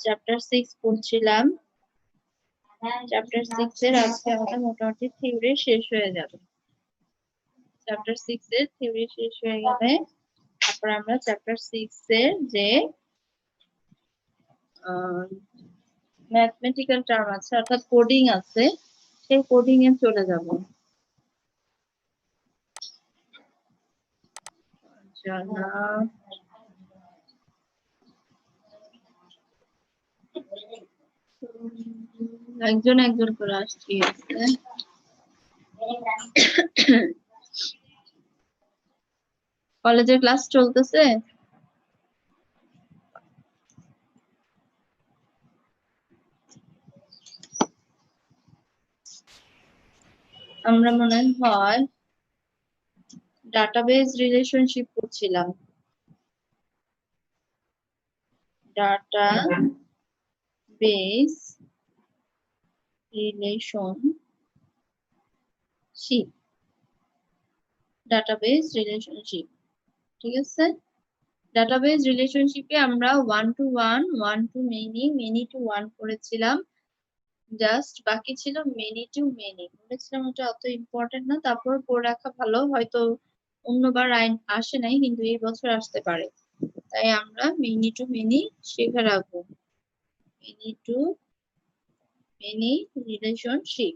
Chapter 6 পড়ছিলাম। Chapter 6 এর আজকে আমাদের মোটামুটি থিওরি শেষ হয়ে যাবে। চ্যাপ্টার 6 এর থিওরি শেষ হয়ে গেলে তারপর আমরা চ্যাপ্টার 6 এর যে ম্যাথমেটিক্যাল টার্ম আছে অর্থাৎ কোডিং আছে সেই কোডিং এ চলে যাব। একজন একজন করে আসছি। কলেজের ক্লাস চলতেছে? আমরা মনে হয় ডাটাবেজ রিলেশনশিপ করছিলাম। ডাটাবেজ রিলেশনশিপ, ডাটাবেজ রিলেশনশিপ, ঠিক আছে। ডাটাবেজ রিলেশনশিপে আমরা 1 to 1, 1 to many, many to 1 করেছিলাম। জাস্ট বাকি ছিল মেনি টু মেনি। বলেছিলাম ওটা অত ইম্পর্টেন্ট না, তারপর পড়ে রাখা ভালো, হয়তো অন্যবার আসে নাই কিন্তু এই বছর আসতে পারে, তাই আমরা মেনি টু মেনি শিখে রাখবো। Many two many relationship.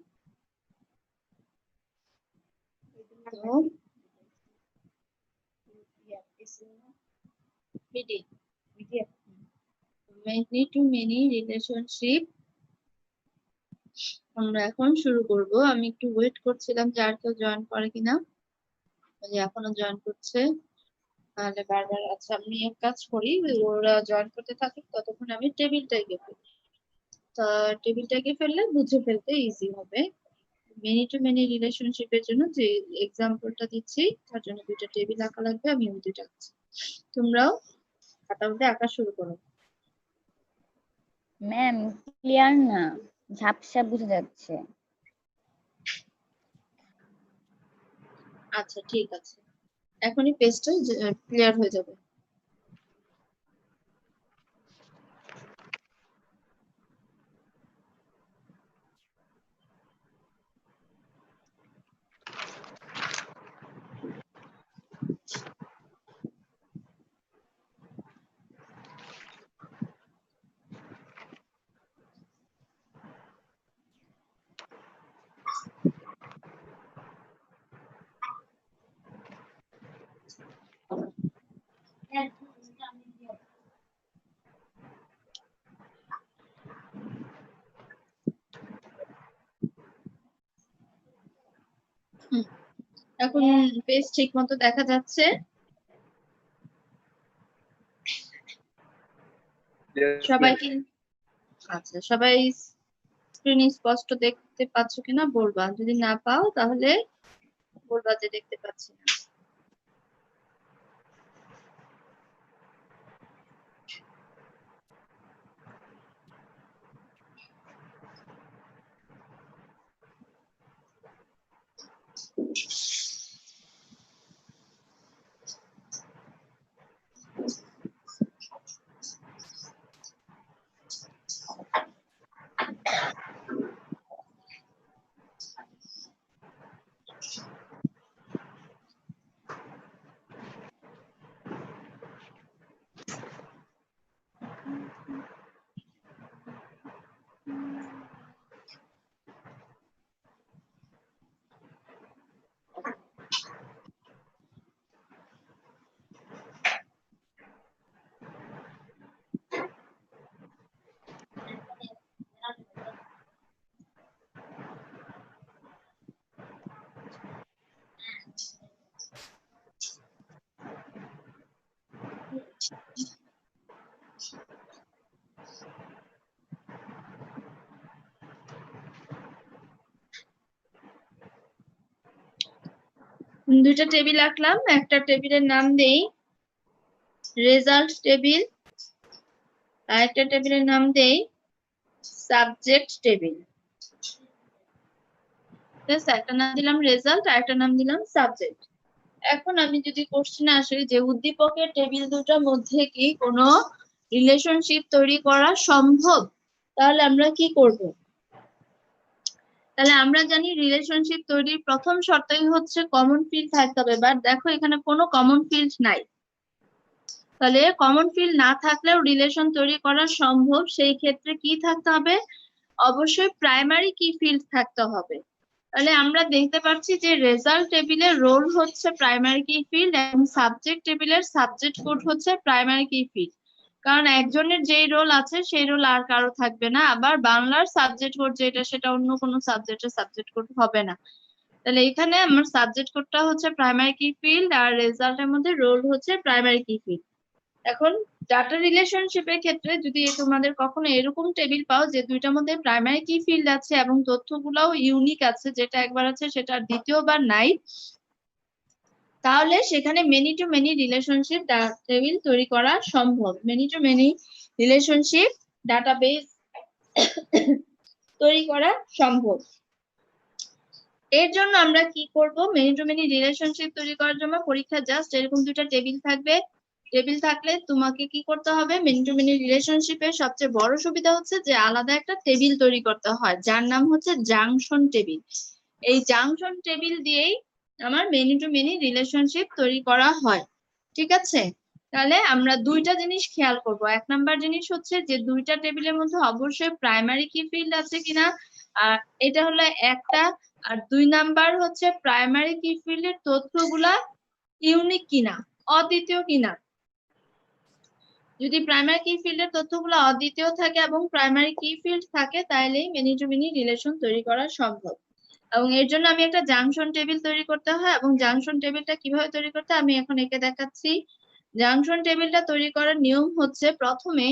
Many two many relationship আমরা এখন শুরু করব। আমি একটু ওয়েট করছিলাম যে আর কেউ জয়েন করে কিনা, এখনো জয়েন করছে তাহলে বারবার। আচ্ছা আমি এক কাজ করি, ওরা জয়েন করতে থাকুক ততক্ষণ আমি টেবিলটা এঁকে ফেলি। তা টেবিলটা এঁকে ফেললে বুঝে ফেলতে ইজি হবে। মেনি টু মেনি রিলেশনশিপের জন্য যে এক্সাম্পলটা দিচ্ছি তার জন্য দুইটা টেবিল আঁকা লাগবে, আমি ওই দুইটা আঁকছি। তোমরাও খাতা মধ্যে আঁকা শুরু করো। ম্যাম ক্লিয়ার না, ঝাপসা বুঝে যাচ্ছে। আচ্ছা ঠিক আছে, এখনই পেজটা ক্লিয়ার হয়ে যাবে। এখন পেজ ঠিক মতো দেখা যাচ্ছে? সবাই কি আচ্ছা সবাই স্ক্রিন স্পষ্ট দেখতে পাচ্ছ কিনা বলবা, যদি না পাও তাহলে বলবা যে দেখতে পাচ্ছি না। দুইটা টেবিল আঁকলাম, একটা টেবিলের নাম দেই রেজাল্ট টেবিল, আর একটা টেবিলের নাম দেই সাবজেক্ট টেবিল। একটা নাম দিলাম রেজাল্ট আর একটা নাম দিলাম সাবজেক্ট। এখন আমি যদি কোশ্চেনে আসি যে উদ্দীপকের টেবিল দুটার মধ্যে কি কোনো রিলেশনশিপ তৈরি করা সম্ভব, তাহলে আমরা কি করব? তাহলে আমরা জানি রিলেশনশিপ তৈরির প্রথম শর্তই হচ্ছে কমন ফিল্ড থাকতে হবে, বাট দেখো এখানে কোনো কমন ফিল্ড নাই। তাহলে কমন ফিল্ড না থাকলেও রিলেশন তৈরি করা সম্ভব, সেই ক্ষেত্রে কি থাকতে হবে? অবশ্যই প্রাইমারি কি ফিল্ড থাকতে হবে। তাহলে আমরা দেখতে পাচ্ছি যে রেজাল্ট টেবিলের রোল হচ্ছে প্রাইমারি কি ফিল্ড এবং সাবজেক্ট টেবিলের সাবজেক্ট কোড হচ্ছে প্রাইমারি কি ফিল্ড, কারণ একজনের যেই রোল আছে সেই রোল আর কারো থাকবে না। আবার বাংলার সাবজেক্ট কোড যেটা সেটা অন্য কোনো সাবজেক্টের সাবজেক্ট কোড হবে না। তাহলে এখানে আমার সাবজেক্ট কোডটা হচ্ছে প্রাইমারি কি ফিল্ড আর রেজাল্টের মধ্যে রোল হচ্ছে প্রাইমারি কি ফিল্ড। এখন ডাটা রিলেশনশিপের ক্ষেত্রে যদি তোমাদের কখনো এরকম টেবিল পাও যে দুইটার মধ্যে প্রাইমারি কি ফিল্ড আছে এবং তথ্যগুলোও ইউনিক আছে, যেটা একবার আছে সেটা দ্বিতীয়বার নাই, তাহলে সেখানে many two many relationship table তৈরি করা সম্ভব। Many two many relationship database তৈরি করা সম্ভব। এর জন্য আমরা কি করব? মেনি টু মেনি রিলেশনশিপ তৈরি করার জন্য পরীক্ষা জাস্ট এরকম দুটো টেবিল থাকবে। টেবিল থাকলে তোমাকে কি করতে হবে? মেনি টু মেনি রিলেশনশিপের সবচেয়ে বড় সুবিধা হচ্ছে যে আলাদা একটা টেবিল তৈরি করতে হয়, যার নাম হচ্ছে জাংশন টেবিল। এই জাংশন টেবিল দিয়েই আমার মেনি টু মেনি রিলেশনশিপ তৈরি করা হয়। ঠিক আছে, তাহলে আমরা দুইটা জিনিস খেয়াল করব। এক নাম্বার জিনিস হচ্ছে যে দুইটা টেবিলের মধ্যে অবশ্যই প্রাইমারি কি ফিল্ড আছে কিনা, আর এটা হলো একটা। আর দুই নাম্বার হচ্ছে প্রাইমারি কি ফিল্ডের তথ্যগুলা ইউনিক কিনা, অদ্বিতীয় কিনা। যদি প্রাইমারি কি ফিল্ডের তথ্যগুলো অদ্বিতীয় থাকে এবং প্রাইমারি কি ফিল্ড থাকে, তাহলেই মেনি টু মেনি রিলেশন তৈরি করা সম্ভব। এবং এর জন্য আমি একটা জাংশন টেবিল তৈরি করতে হয়, এবং জাংশন টেবিলটা কিভাবে তৈরি করতে হয় আমি এখন এঁকে দেখাচ্ছি। জাংশন টেবিলটা তৈরি করার নিয়ম হচ্ছে প্রথমে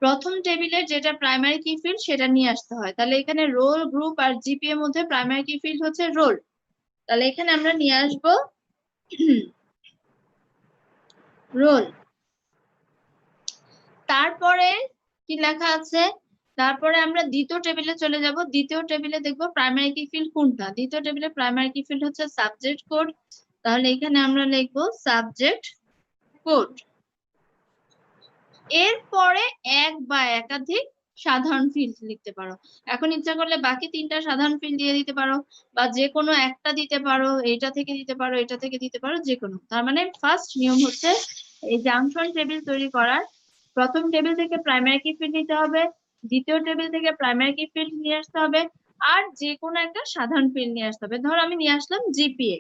প্রথম টেবিলের যেটা প্রাইমারি কি ফিল্ড সেটা নিয়ে আসতে হয়। তাহলে এখানে রোল, গ্রুপ আর জিপি এর মধ্যে প্রাইমারি কি ফিল্ড হচ্ছে রোল। তাহলে এখানে আমরা নিয়ে আসব রোল। তারপরে কি লেখা আছে? তারপরে আমরা দ্বিতীয় টেবিলে চলে যাব। দ্বিতীয় টেবিলে দেখব প্রাইমারি কি ফিল্ড কোনটা। দ্বিতীয় টেবিলে প্রাইমারি কি ফিল্ড হচ্ছে সাবজেক্ট কোড। তাহলে এখানে আমরা লিখব সাবজেক্ট কোড। এরপরে এক বা একাধিক সাধারণ ফিল্ড লিখতে পারো। এখন ইচ্ছা করলে বাকি তিনটা সাধারণ ফিল্ড দিয়ে দিতে পারো, বা যে কোনো একটা দিতে পারো, এটা থেকে দিতে পারো, এটা থেকে দিতে পারো, যে কোনো। তার মানে ফার্স্ট নিয়ম হচ্ছে এই জাংশন টেবিল তৈরি করার প্রথম টেবিল থেকে প্রাইমারি কি ফিল্ড নিতে হবে, দ্বিতীয় টেবিল থেকে প্রাইমারি কি ফিল্ড নিয়ে আসতে হবে, আর যে কোনো একটা সাধারণ ফিল্ড নিয়ে আসতে হবে। ধরো আমি নিয়ে আসলাম জিপিএ।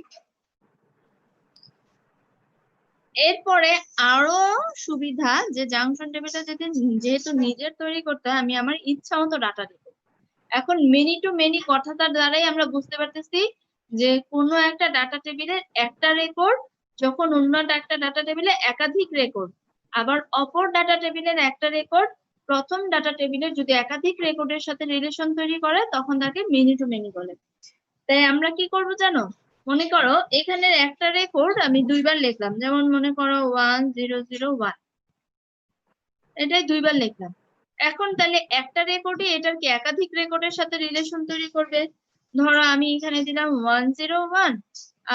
এরপরে আরো সুবিধা যে জাংশন টেবিলটা যেহেতু নিজের তৈরি করতে হয়, আমি আমার ইচ্ছা মতো ডাটা দিব। এখন মেনি টু মেনি কথাটার দ্বারাই আমরা বুঝতে পারতেছি যে কোনো একটা ডাটা টেবিলের একটা রেকর্ড যখন অন্য একটা ডাটা টেবিলে একাধিক রেকর্ড, আবার অপর ডাটা টেবিলের একটা রেকর্ড প্রথম ডাটা টেবিলের যদি একাধিক রেকর্ডের সাথে রিলেশন তৈরি করে তখন তাকে মেনি টু মেনি বলে। তাই আমরা কি করব জানো? মনে করো এখানের একটা রেকর্ড আমি দুইবার লিখলাম, যেমন মনে করো 1001, এটাই দুইবার লিখলাম। এখন তাহলে একটা রেকর্ডে এটার কি একাধিক রেকর্ডের সাথে রিলেশন তৈরি করবে। ধরো আমি এখানে দিলাম 101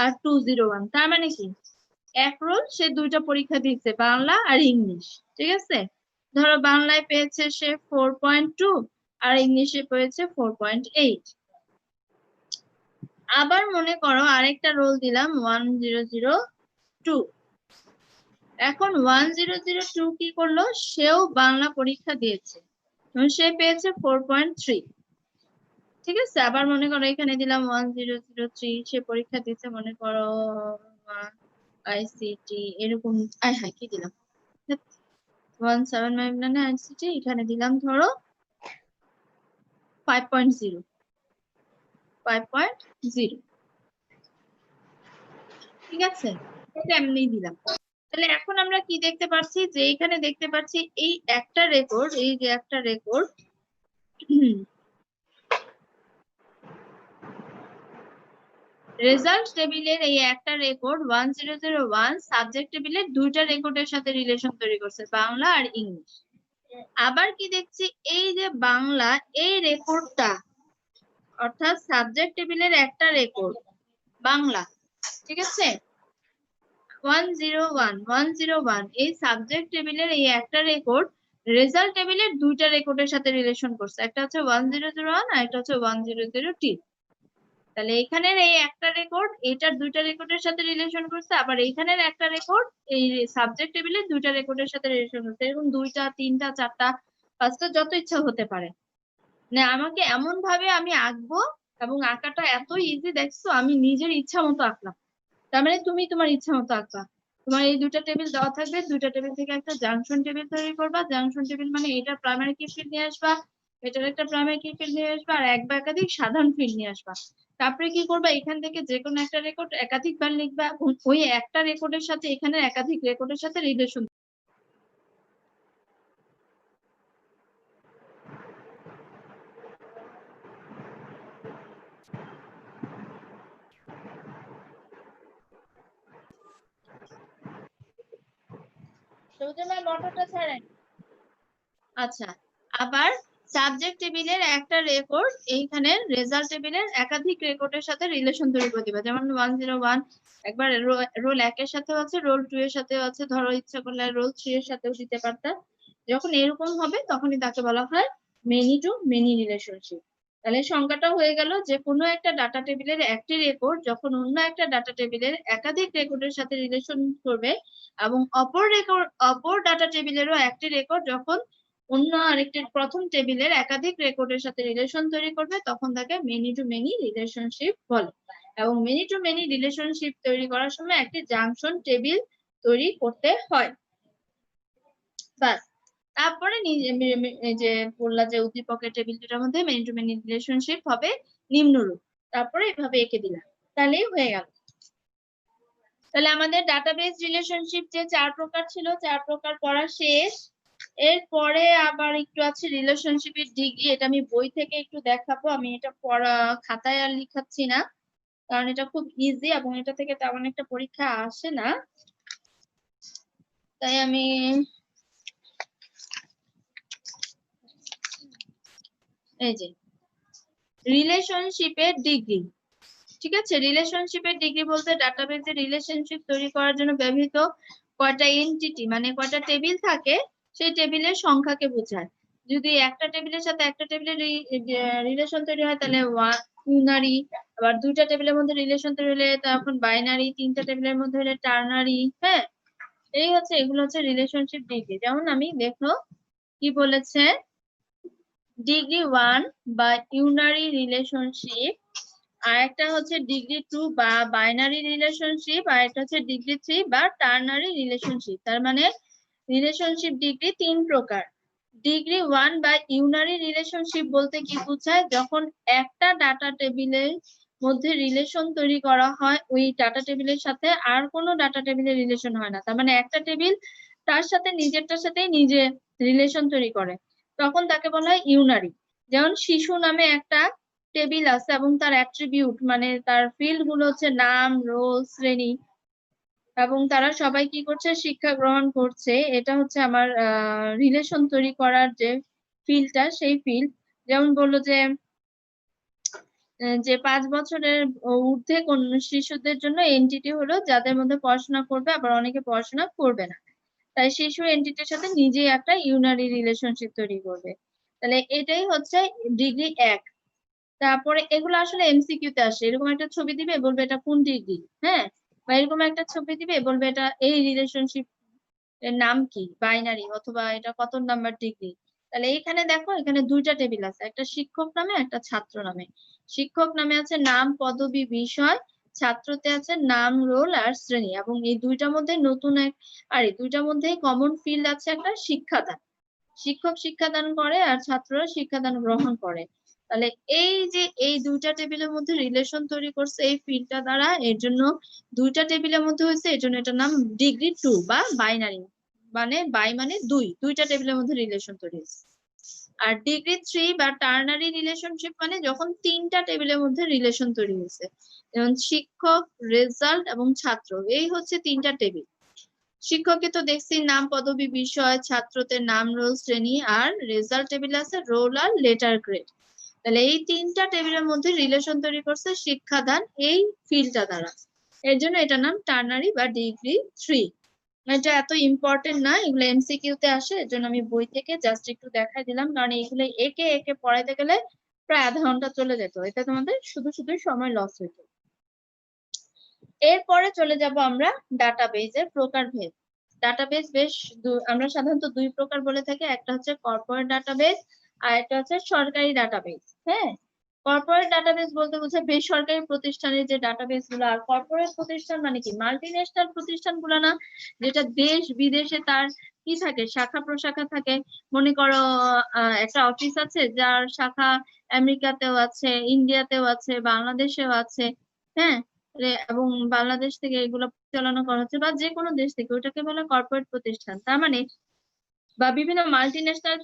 আর 201, তার মানে কি এক রোল সে দুইটা পরীক্ষা দিচ্ছে, বাংলা আর ইংলিশ। ঠিক আছে, ধরো বাংলায় পেয়েছে সে 4.2 আর ইংলিশে পেয়েছে 4.8। আবার মনে করো আরেকটা রোল দিলাম 1002। এখন 1002 কি করলো? সেও বাংলা পরীক্ষা দিয়েছে, সে পেয়েছে 4.3। ঠিক আছে, আবার মনে করো এখানে দিলাম 1003, সে পরীক্ষা দিয়েছে মনে করো আইসিটি এরকম। হ্যাঁ কি দিলাম 1799 আইসিটি, এখানে দিলাম ধরো 5.0। ঠিক আছে, এটা এমনি দিলাম। তাহলে এখন আমরা কি দেখতে পাচ্ছি যে এখানে দেখতে পাচ্ছি এই একটা রেকর্ড, এই যে একটা রেকর্ড রেজাল্ট টেবিলের এই একটা রেকর্ড 1001 সাবজেক্ট টেবিলের দুইটা রেকর্ডের সাথে রিলেশন তৈরি করছে, বাংলা আর ইংলিশ। আবার কি দেখছি? এই যে বাংলা এই রেকর্ডটা, অর্থাৎ সাবজেক্ট টেবিলের একটা রেকর্ড বাংলা, ঠিক আছে, 101 এই সাবজেক্ট টেবিলের এই একটা রেকর্ড রেজাল্ট টেবিলের দুইটা রেকর্ডের সাথে রিলেশন করছে, একটা হচ্ছে 1001 আর একটা হচ্ছে 100T। তাহলে এখানের এই একটা রেকর্ড এটার দুইটা রেকর্ডের সাথে রিলেশন করছে, আবার এইখানের একটা রেকর্ড এই সাবজেক্ট টেবিলের দুইটা রেকর্ডের সাথে রিলেশন করছে। এরকম দুইটা, তিনটা, চারটা, পাঁচটা যত ইচ্ছা হতে পারে। মানে আমাকে এমন ভাবে আমি আঁকবো, এবং আঁকাটা এত ইজি দেখছো, আমি নিজের ইচ্ছা মতো আঁকলাম। তার মানে তুমি তোমার ইচ্ছা মতো আঁকবা। তোমার এই দুইটা টেবিল দেওয়া থাকবে, দুইটা টেবিল থেকে একটা জাংশন টেবিল তৈরি করবা। জাংশন টেবিল মানে এটা প্রাইমারি কি ফিল্ড নিয়ে আসবা, এটার একটা প্রাইমারি কি ফিল্ড নিয়ে আসবা, আর এক বা একাধিক সাধারণ ফিল্ড নিয়ে আসবা। তারপরে কি করবা, এখান থেকে যে কোনো একটা রেকর্ড একাধিকবার লিখবা, এবং ওই একটা রেকর্ডের সাথে এখানে একাধিক রেকর্ডের সাথে রিলেশন। মোটরটা ছাড়েন। আচ্ছা, আবার সাবজেক্ট টেবিলের একটা রেকর্ড এইখানে রেজাল্ট টেবিলের একাধিক রেকর্ডের সাথে রিলেশন তৈরি করে দিবা। যেমন 101 একবার রোল 1 এর সাথেও আছে, রোল 2 এর সাথেও আছে, ধরো ইচ্ছা করলে রোল 3 এর সাথেও দিতে পারতা। যখন এরকম হবে তখনই তাকে বলা হয় মেনি টু মেনি রিলেশনশিপ। তাহলে সংজ্ঞাটা হয়ে গেল যে কোনো একটা ডাটা টেবিলের একটি রেকর্ড যখন অন্য একটা ডাটা টেবিলের একাধিক রেকর্ডের সাথে রিলেশন করবে, এবং অপর ডাটা টেবিলেরও একটি রেকর্ড যখন অন্য আরেকটি প্রথম টেবিলের একাধিক রেকর্ডের সাথে রিলেশন তৈরি করবে, তখন তাকে মেনি টু মেনি রিলেশনশিপ বলে। এবং মেনি টু মেনি রিলেশনশিপ তৈরি করার সময় একটি জাংশন টেবিল তৈরি করতে হয়। বাস, তারপরে যে বললা যে উদ্দীপকের টেবিল দুটার মধ্যে মেনি টু মেনি রিলেশনশিপ হবে নিম্নরূপ, তারপরে এভাবে এঁকে দিলাম, তাহলেই হয়ে গেল। তাহলে আমাদের ডাটাবেস রিলেশনশিপ যে 4 প্রকার ছিল, 4 প্রকার পড়া শেষ। এরপরে আবার একটু আছে রিলেশনশিপের ডিগ্রি। এটা আমি বই থেকে একটু দেখাবো, আমি এটা পড়া খাতায় আর লিখাচ্ছি না, কারণ এটা খুব ইজি এবং এটা থেকে তেমন একটা পরীক্ষা আসে না। তাই আমি এই যে রিলেশনশিপের ডিগ্রি, ঠিক আছে, রিলেশনশিপের ডিগ্রি বলতে ডাটাবেসে রিলেশনশিপ তৈরি করার জন্য ব্যবহৃত কয়টা এন্টিটি মানে কয়টা টেবিল থাকে সেই টেবিলের সংখ্যাকে বোঝায়। যদি একটা টেবিলের সাথে একটা টেবিলের রিলেশন তৈরি হয় তাহলে ইউনারি, আবার দুইটা টেবিলের মধ্যে রিলেশন তৈরি হলে তখন বাইনারি, তিনটা টেবিলের মধ্যে হলে টার্নারি। হ্যাঁ, এই হচ্ছে এগুলো হচ্ছে রিলেশনশিপ ডিগ্রি। যেমন আমি দেখো কি বলেছে, ডিগ্রি 1 বা ইউনারি রিলেশনশিপ, আর একটা হচ্ছে ডিগ্রি 2 বা বাইনারি রিলেশনশিপ, আর একটা হচ্ছে ডিগ্রি 3 বা টার্নারি রিলেশনশিপ। তার মানে রিলেশনশিপ ডিগ্রি 3 প্রকার। ডিগ্রি 1 বা ইউনারি রিলেশনশিপ বলতে কি বোঝায়, যখন একটা ডাটা টেবিলের মধ্যে রিলেশন তৈরি করা হয় ওই ডাটা টেবিলের সাথে আর কোনো ডাটা টেবিলের রিলেশন হয় না, তার মানে একটা টেবিল তার সাথে নিজেরটার সাথে নিজে রিলেশন তৈরি করে, তখন তাকে বলা হয় ইউনারি। যেমন শিশু নামে একটা টেবিল আছে এবং তার অ্যাট্রিবিউট মানে তার ফিল্ড গুলো হচ্ছে নাম, রোল, শ্রেণী, এবং তারা সবাই কি করছে, শিক্ষা গ্রহণ করছে। এটা হচ্ছে আমার রিলেশন তৈরি করার যে ফিল্ডটা, সেই ফিল্ড। যেমন বললো যে 5 বছরের ঊর্ধ্বে কোন শিশুদের জন্য এন্টিটি হলো যাদের মধ্যে পড়াশোনা করবে, আবার অনেকে পড়াশোনা করবে না, তাই শিশু এন্টিটির সাথে নিজেই একটা ইউনারি রিলেশনশিপ তৈরি করবে। তাহলে এটাই হচ্ছে ডিগ্রি 1। তারপরে এগুলো আসলে এমসিকিউ তে আসে, এরকম একটা ছবি দিবে বলবে এটা কোন ডিগ্রি, হ্যাঁ, বা এরকম একটা ছবি দিবে বলবে এটা এই রিলেশনশিপ এর নাম কি, বাইনারি, অথবা এটা কত নাম্বার ডিগ্রি। তাহলে এইখানে দেখো এখানে দুইটা টেবিল আছে, একটা শিক্ষক নামে একটা ছাত্র নামে। শিক্ষক নামে আছে নাম, পদবি, বিষয়, ছাত্রতে আছে নাম, রোল আর শ্রেণী, এবং এই দুইটার মধ্যে নতুন আর এই দুইটার মধ্যে কমন ফিল্ড আছে একটা শিক্ষাদান। শিক্ষক শিক্ষাদান করে আর ছাত্ররা শিক্ষাদান গ্রহণ করে। তাহলে এই যে এই দুইটা টেবিলের মধ্যে রিলেশন তৈরি করছে এই ফিল্ডটা দ্বারা, এর জন্য দুইটা টেবিলের মধ্যে হয়েছে, এর জন্য এটার নাম ডিগ্রি 2 বা বাইনারি, মানে বাই মানে দুইটা টেবিলের মধ্যে রিলেশন তৈরি হয়েছে। আর ডিগ্রি 3 বা টার্নারি রিলেশনশিপ মানে যখন তিনটা টেবিলের মধ্যে রিলেশন তৈরি হয়েছে, যেমন শিক্ষক, রেজাল্ট এবং ছাত্র, এই হচ্ছে তিনটা টেবিল। শিক্ষকে তো দেখছি নাম, পদবি, বিষয়, ছাত্রতে নাম, রোল, শ্রেণী, আর রেজাল্ট টেবিল আছে রোল আর লেটার গ্রেড। তাহলে এই তিনটা টেবিলের মধ্যে রিলেশন তৈরি করছে শিক্ষাদান এই ফিল্ডটা দ্বারা। এর জন্য এটার নাম টার্নারি বা ডিগ্রি 3। এটা এত ইম্পর্টেন্ট না, এগুলো এমসিকিউ তে আসে, এর জন্য আমি বই থেকে জাস্ট একটু দেখাই দিলাম, কারণ এগুলো একে একে পড়াইতে গেলে প্রায় আধা ঘন্টা চলে যেত, এটা তোমাদের শুধুই সময় লস হইতো। এরপরে চলে যাব আমরা ডাটাবেজের প্রকারভেদ। ডাটাবেজ আমরা সাধারণত দুই প্রকার বলে থাকি, একটা হচ্ছে কর্পোরেট ডাটাবেজ আর একটা হচ্ছে সরকারি ডাটাবেজ। হ্যাঁ, কর্পোরেট ডাটাবেজ বলতে বোঝায় বেসরকারি প্রতিষ্ঠানের যে ডাটাবেজ গুলো, আর কর্পোরেট প্রতিষ্ঠান মানে কি মাল্টিন্যাশনাল প্রতিষ্ঠানগুলো না, যেটা দেশ বিদেশে তার কি থাকে, শাখা প্রশাখা থাকে। মনে করো একটা অফিস আছে যার শাখা আমেরিকাতেও আছে, ইন্ডিয়াতেও আছে, বাংলাদেশেও আছে। হ্যাঁ, এবং বাংলাদেশ থেকে এগুলো পরিচালনা করা হচ্ছে বা যে কোনো দেশ থেকে, ওটাকে বলে কর্পোরেট প্রতিষ্ঠান। তার মানে বা বিভিন্ন মাল্টিন্যাশনাল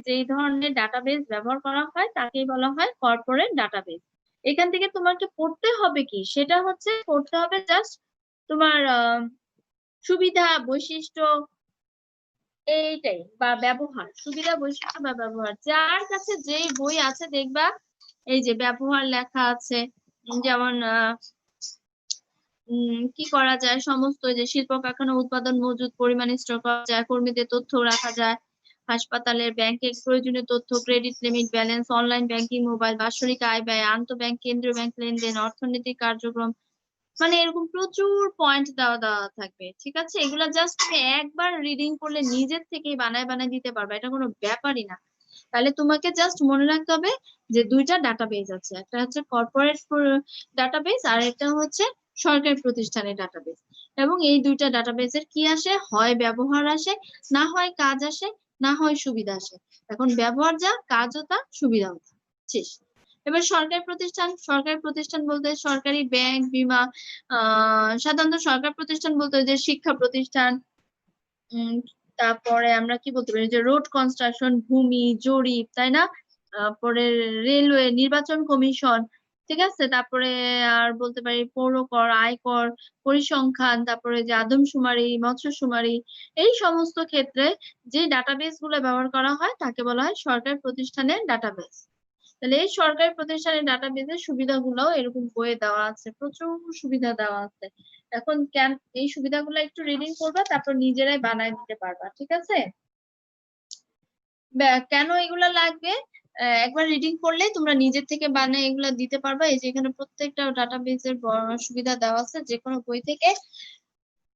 যেই ধরনের ডাটাবেজ ব্যবহার করা হয় তাকেই বলা হয় কর্পোরেট ডাটাবেজ। এখান থেকে তোমাকে পড়তে হবে কি, সেটা হচ্ছে পড়তে হবে জাস্ট তোমার সুবিধা বৈশিষ্ট্য এইটাই, বা ব্যবহার, সুবিধা বৈশিষ্ট্য বা ব্যবহার। যার কাছে যেই বই আছে দেখবা এই যে ব্যবহার লেখা আছে, যেমন কি করা যায়, সমস্ত যে শিল্প কারখানা উৎপাদন মজুদ পরিমাণ স্টোর করা যায়, কর্মীদের তথ্য রাখা যায়, হাসপাতালের ব্যাংকের প্রয়োজনীয় তথ্য, credit limit, balance, online banking, mobile, বাৎসরিক আয় ব্যয়, আন্তঃব্যাংক, কেন্দ্রীয় ব্যাংক লেনদেন, অর্থনৈতিক কার্যক্রম, মানে এরকম প্রচুর পয়েন্ট দেওয়া থাকবে। ঠিক আছে, এগুলা জাস্ট তুমি একবার রিডিং করলে নিজের থেকেই বানায় দিতে পারবে, এটা কোনো ব্যাপারই না। তাহলে তোমাকে জাস্ট মনে রাখতে হবে যে দুইটা ডাটাবেজ আছে, একটা হচ্ছে কর্পোরেট ডাটাবেজ আর একটা হচ্ছে সরকারি প্রতিষ্ঠানের ডাটাবেজ। এবং এই দুইটা ডাটাবেজের কি আসে, হয় ব্যবহার আসে, না হয় কাজ আসে, না হয় সুবিধা আসে। এখন ব্যবহার যা, কাজও তা, সুবিধাও তা, শেষ। এবার সরকারি প্রতিষ্ঠান বলতে সরকারি ব্যাংক, বীমা, সাধারণত সরকারি প্রতিষ্ঠান বলতে যে শিক্ষা প্রতিষ্ঠান, তারপরে আমরা কি বলতে পারি, যে রোড কনস্ট্রাকশন, ভূমি জরিপ, তাই না, তারপরে রেলওয়ে, নির্বাচন কমিশন, ঠিক আছে, তারপরে আর বলতে পারি পৌর কর, আয়কর, পরিসংখ্যান, তারপরে যে আদমশুমারি, মৎস্যশুমারি, এই সমস্ত ক্ষেত্রে যে ডাটাবেস গুলো ব্যবহার করা হয় তাকে বলা হয় সরকারি প্রতিষ্ঠানের ডাটাবেস। তাহলে এই সরকারি প্রতিষ্ঠানের ডাটাবেসের সুবিধাগুলো এরকম বইয়ে দেওয়া আছে, প্রচুর সুবিধা দেওয়া আছে। এখন এই সুবিধাগুলো একটু রিডিং করবা, তারপর নিজেরাই বানায় দিতে পারবা। ঠিক আছে, কেন এগুলা লাগবে, একবার রিডিং করলে তোমরা নিজের থেকে বানায় এগুলা দিতে পারবা। এই যে এখানে প্রত্যেকটা ডাটাবেসের সুবিধা দেওয়া আছে যে কোনো বই থেকে।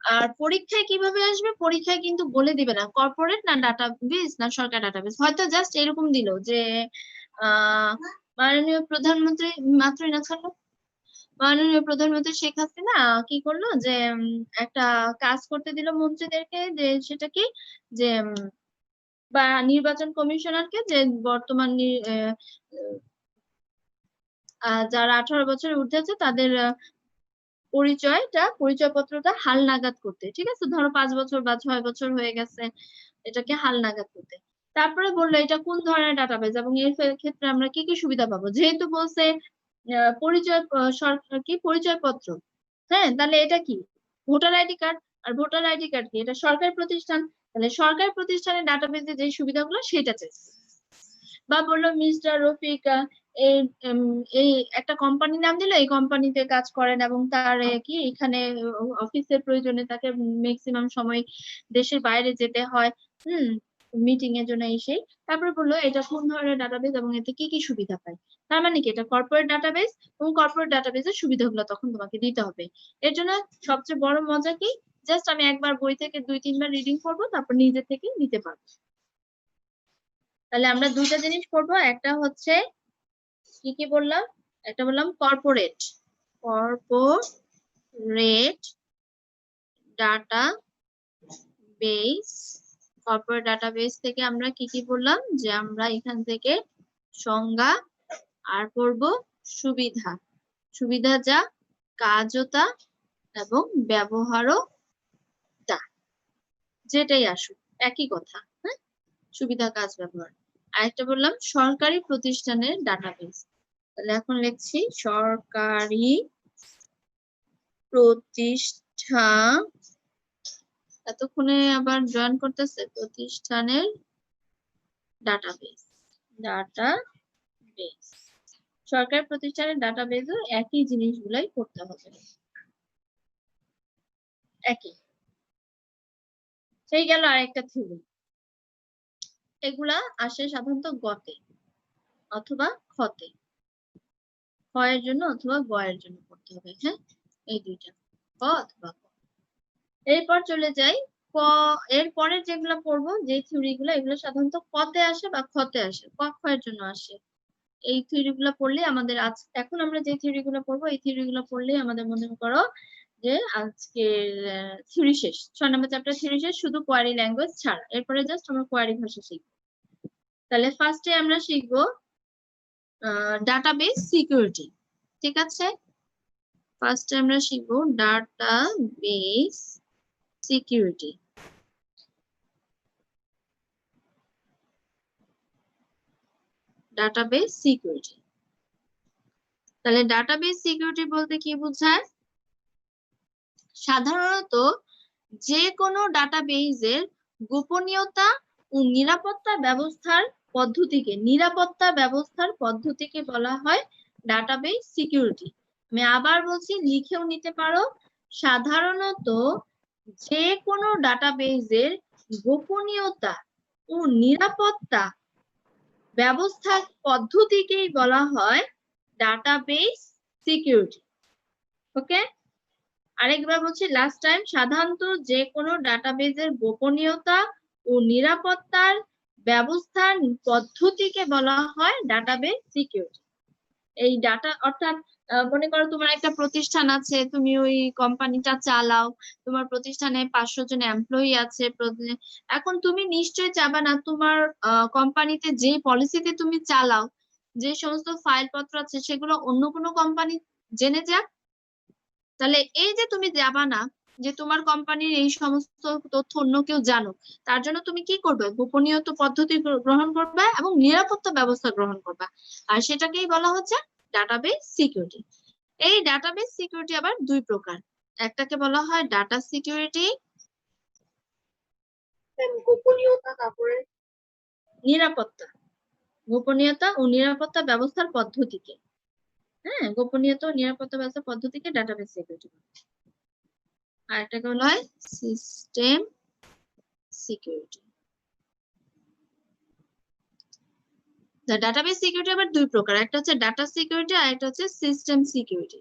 আর পরীক্ষায় কিভাবে আসবে, পরীক্ষায় কিন্তু বলে দিবে না কর্পোরেট না ডাটাবেস না সরকারি ডাটাবেস, হয়তো জাস্ট এরকম দিল যে মাননীয় প্রধানমন্ত্রী, মাত্রই না ছাড়লো, মাননীয় প্রধানমন্ত্রী শেখ হাসিনা কি করলো যে একটা কাজ করতে দিল মন্ত্রীদেরকে, যে সেটা কি, যে বা নির্বাচন কমিশনারকে, যে বর্তমান যারা 18 বছরের ঊর্ধ্বে আছে তাদের পরিচয়পত্রটা হালনাগাদ করতে। ঠিক আছে, ধরো 5 বছর বা 6 বছর হয়ে গেছে, এটাকে হালনাগাদ করতে। তারপরে বললো এটা কোন ধরনের ডাটাবেজ এবং এর ক্ষেত্রে আমরা কি কি সুবিধা পাবো, যেহেতু বলছে পরিচয়পত্র। হ্যাঁ, তাহলে এটা কি, ভোটার আইডি কার্ড, আর ভোটার আইডি কার্ড কি, এটা সরকারি প্রতিষ্ঠান, তাহলে সরকারি প্রতিষ্ঠানের ডাটাবেজে যে সুবিধাগুলো সেটা চাইছে। বা বললো মিস্টার রফিক এই একটা কোম্পানির নাম দিল, এই কোম্পানিতে কাজ করেন এবং তার কি এখানে অফিসের প্রয়োজনে তাকে ম্যাক্সিমাম সময় দেশের বাইরে যেতে হয় মিটিং এর জন্য এসে। তারপরে বললো এটা কোন ধরনের ডাটাবেস এবং এতে কি কি সুবিধা পায়। তার মানে কি, এটা কর্পোরেট ডাটাবেস এবং কর্পোরেট ডাটাবেসের সুবিধাগুলো তখন তোমাকে দিতে হবে। এর জন্য সবচেয়ে বড় মজা কি, জাস্ট আমি একবার বই থেকে 2-3 বার রিডিং করবো, তারপর নিজে থেকে নিতে পারবো। তাহলে আমরা দুইটা জিনিস পড়বো, একটা হচ্ছে কি বললাম, একটা বললাম corporate data base. Corporate database থেকে আমরা কি বললাম, যে আমরা এখান থেকে সংজ্ঞা আর পড়বো সুবিধা যা, কাজও তা, এবং ব্যবহারও তা, যেটাই আসুক একই কথা। হ্যাঁ, সুবিধা, কাজ, ব্যবহার। আরেকটা বললাম সরকারি প্রতিষ্ঠানের ডাটাবেস। তাহলে এখন লিখছি সরকারি প্রতিষ্ঠান, এতক্ষণে আবার জয়েন করতেছে, প্রতিষ্ঠানের ডাটাবেস। সরকারি প্রতিষ্ঠানের ডাটাবেসও একই জিনিসগুলাই করতে হবে। একই। সেই গেল আরেকটা থিওরি। এগুলা আসে সাধারণত গতে অথবা খতে, খ এর জন্য অথবা গ এর জন্য পড়তে হবে। হ্যাঁ, এই দুইটা, ক অথবা গ। এরপর চলে যাই ক। এর পরের যেগুলো পড়বো, যে থিওরি গুলো, এগুলো সাধারণত কতে আসে বা খতে আসে, ক খ এর জন্য আসে। এই থিওরি গুলো পড়লে আমাদের এখন আমরা যে থিওরি গুলো পড়বো, এই থিওরি গুলো পড়লে আমাদের মনে করো যে আজকের থিওরি শেষ। 6 নম্বর চ্যাপ্টার থিওরি শেষ, শুধু কোয়ারি ল্যাঙ্গুয়েজ ছাড়া। এরপরে জাস্ট আমরা কোয়ারি ভাষা শিখবো। তাহলে ফার্স্টে আমরা শিখবো ডাটাবেস সিকিউরিটি। ঠিক আছে, ফার্স্টে আমরা শিখবো ডাটাবেস সিকিউরিটি। Database security. তাহলে ডাটাবেস সিকিউরিটি বলতে কি বোঝায়? সাধারণত যে কোনো ডাটাবেজের গোপনীয়তা ও নিরাপত্তা ব্যবস্থার পদ্ধতিকে বলা হয় ডাটাবেস সিকিউরিটি। আমি আবার বলছি, লিখেও নিতে পারো। সাধারণত যে কোনো ডাটাবেজের গোপনীয়তা ও নিরাপত্তা ব্যবস্থার পদ্ধতিকেই বলা হয় ডাটাবেস সিকিউরিটি। ওকে, আরেকবার বলছি, লাস্ট টাইম, সাধারণত যে কোনো ডাটাবেজের গোপনীয়তা ও নিরাপত্তার ব্যবস্থার পদ্ধতিকে বলা হয় ডাটাবেস সিকিউরিটি। এই ডাটা অর্থাৎ মনে করো তোমার একটা প্রতিষ্ঠান আছে, তুমি ওই কোম্পানিটা চালাও, তোমার প্রতিষ্ঠানে 500 জন এমপ্লয়ি আছে। এখন তুমি নিশ্চয়ই চাবা না তোমার কোম্পানিতে যে পলিসিতে তুমি চালাও, যে সমস্ত ফাইলপত্র আছে, সেগুলো অন্য কোনো কোম্পানি জেনে যাক। তাহলে এই যে তুমি যাবা না যে তোমার কোম্পানির এই সমস্ত তথ্য অন্য কেউ জানুক, তার জন্য তুমি কি করবে? গোপনীয়তা পদ্ধতি গ্রহণ করবে এবং নিরাপত্তা ব্যবস্থা গ্রহণ করবে, আর সেটাকেই বলা হচ্ছে ডাটাবেস সিকিউরিটি। এই ডাটাবেস সিকিউরিটি আবার দুই প্রকার। একটাকে বলা হয় ডাটা সিকিউরিটি, গোপনীয়তা, তারপরে নিরাপত্তা, গোপনীয়তা ও নিরাপত্তা ব্যবস্থার পদ্ধতিকে, হ্যাঁ, গোপনীয়তা ও নিরাপত্তা ব্যবস্থার পদ্ধতিকে ডাটাবেস সিকিউরিটি। আর এটাকে বলা হয় সিস্টেম সিকিউরিটি। ডাটাবেস সিকিউরিটি আবার দুই প্রকার, একটা হচ্ছে ডাটা সিকিউরিটি আর একটা হচ্ছে সিস্টেম সিকিউরিটি।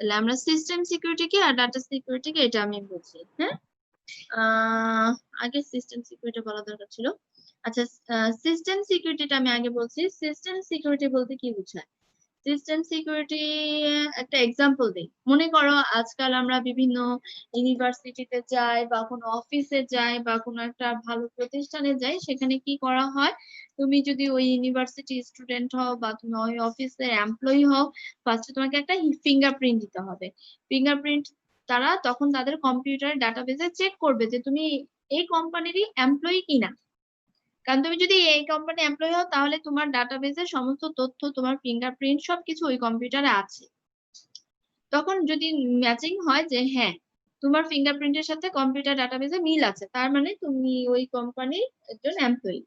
তাহলে আমরা সিস্টেম সিকিউরিটি কি আর ডাটা সিকিউরিটি কি এটা আমি বুঝি। হ্যাঁ, আগে সিস্টেম সিকিউরিটি বলা দরকার ছিল। আচ্ছা, সিস্টেম সিকিউরিটিটা আমি আগে বলছি। সিস্টেম সিকিউরিটি বলতে কি বোঝায়? সিস্টেম সিকিউরিটি একটা এক্সাম্পল দিই। মনে করো আজকাল আমরা বিভিন্ন ইউনিভার্সিটিতে যাই বা কোনো অফিসে যাই বা কোনো একটা ভালো প্রতিষ্ঠানে যাই, সেখানে কি করা হয়, তুমি যদি ওই ইউনিভার্সিটি স্টুডেন্ট হও বা তুমি ওই অফিসের এমপ্লয়ি হও, ফার্স্টে তোমাকে একটা ফিঙ্গারপ্রিন্ট দিতে হবে। ফিঙ্গারপ্রিন্ট তারা তখন তাদের কম্পিউটার ডাটাবেসে চেক করবে যে তুমি এই কোম্পানিরই এমপ্লয়ি কিনা। কারণ তুমি যদি এই কোম্পানি এমপ্লয়ি হও, তাহলে তোমার ডাটাবেসের সমস্ত তথ্য, তোমার ফিঙ্গারপ্রিন্ট সবকিছু ওই কম্পিউটারে আছে। তখন যদি ম্যাচিং হয় যে হ্যাঁ, তোমার ফিঙ্গারপ্রিন্টের সাথে কম্পিউটার ডাটাবেসে মিল আছে, তার মানে তুমি ওই কোম্পানির একজন এমপ্লয়ি,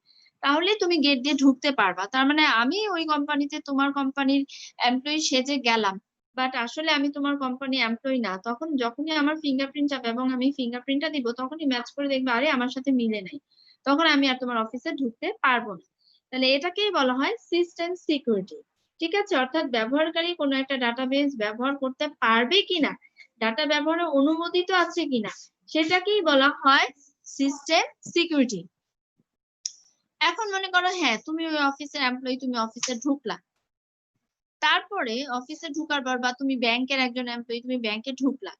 তাহলে তুমি গেট দিয়ে ঢুকতে পারবা। তার মানে আমি ওই কোম্পানিতে তোমার কোম্পানির এমপ্লয়ি সেজে গেলাম, বাট আসলে আমি তোমার কোম্পানি এমপ্লয়ি না। তখন যখনই আমার ফিঙ্গারপ্রিন্ট যাবে এবং আমি ফিঙ্গারপ্রিন্টটা দিব, তখনই ম্যাচ করে দেখবে আরে আমার সাথে মিলে নাই, তখন আমি আর তোমার অফিসে ঢুকতে পারবো না। তাহলে এটাকেই বলা হয় সিস্টেম সিকিউরিটি। ঠিক আছে, অর্থাৎ ব্যবহারকারী কোনো একটা ডাটাবেস ব্যবহার করতে পারবে কিনা, ডাটা ব্যবহারের অনুমোদিত আছে কিনা, সেটাকেই বলা হয় সিস্টেম সিকিউরিটি। এখন মনে করো হ্যাঁ, তুমি ওই অফিসের এমপ্লয়ি, তুমি অফিসে ঢুকলা, তারপরে অফিসে ঢুকার পর বা তুমি ব্যাংকের একজন এমপ্লয়ি, তুমি ব্যাংকে ঢুকলা।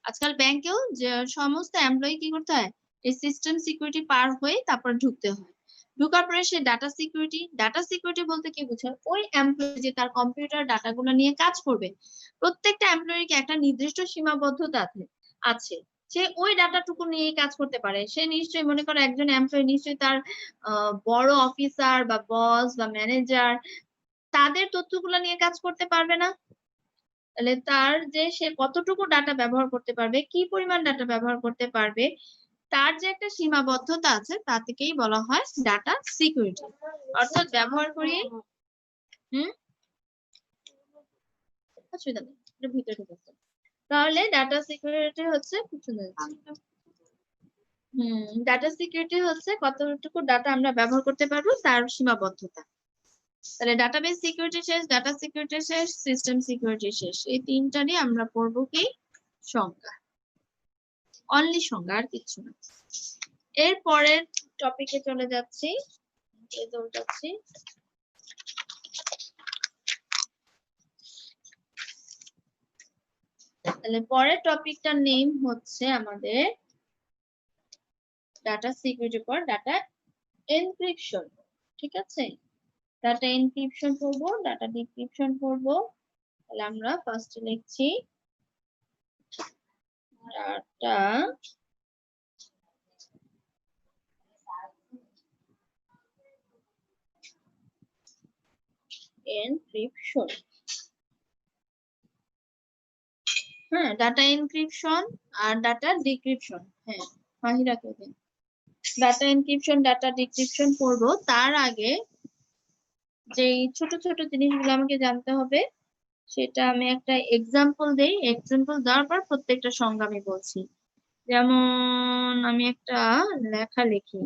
আজকাল ব্যাংকেও যে সমস্ত এমপ্লয়ি কি করতে হয়, এই সিস্টেম সিকিউরিটি পার হয়ে তারপর ঢুকতে হয়। ঢুকার পরে সে ডাটা সিকিউরিটি বলতে কি বোঝায়? ওই এমপ্লয়ি যে তার কম্পিউটার ডাটাগুলো নিয়ে কাজ করবে, প্রত্যেকটা এমপ্লয়িকে একটা নির্দিষ্ট সীমাবদ্ধতা আছে, সে ওই ডাটাটুকু নিয়ে কাজ করতে পারে। সে নিশ্চয়ই, মনে করো একজন এমপ্লয়ি নিশ্চয়ই তার বড় অফিসার বা বস বা ম্যানেজার, তাদের তথ্যগুলো নিয়ে কাজ করতে পারবে না। তাহলে তার যে সে কতটুকু ডাটা ব্যবহার করতে পারবে, কি পরিমাণ ডাটা ব্যবহার করতে পারবে, তার যে একটা সীমাবদ্ধতা আছে, তা থেকেই বলা হয় ডাটা সিকিউরিটি। অর্থাৎ ব্যবহার করি অসুবিধা নেই, এটা ভিতরে ঢুকেছে। তাহলে ডাটা সিকিউরিটি হচ্ছে ডাটা সিকিউরিটি হচ্ছে কতটুকু ডাটা আমরা ব্যবহার করতে পারবো তার সীমাবদ্ধতা। তাহলে ডাটাবেস সিকিউরিটি শেষ, ডাটা সিকিউরিটি শেষ, সিস্টেম সিকিউরিটি শেষ, এই তিনটারই আমরা পড়বো কি সংজ্ঞা, অনলি সংজ্ঞা, আর কিছু না। এর পরের টপিকে চলে যাচ্ছি, তাহলে পরের টপিকটার নেম হচ্ছে আমাদের ডাটা সিকিউরিটি পর ডাটা এনক্রিপশন। ঠিক আছে, ডাটা এনক্রিপশন পড়বো, ডাটা ডিক্রিপশন পড়বো। তাহলে আমরা ফার্স্টে লিখছি ডাটা এনক্রিপশন। হ্যাঁ, ডাটা এনক্রিপশন আর ডাটা ডিক্রিপশন। হ্যাঁ, মাহিরাকে দিন। ডাটা এনক্রিপশন ডাটা ডিক্রিপশন পড়বো, তার আগে যে ছোট ছোট জিনিসগুলো আমাকে জানতে হবে সেটা আমি একটা এক্সাম্পল দেই, এক্সাম্পল দেওয়ার পর প্রত্যেকটা সংজ্ঞা আমি বলছি। যেমন আমি একটা লেখা লিখি,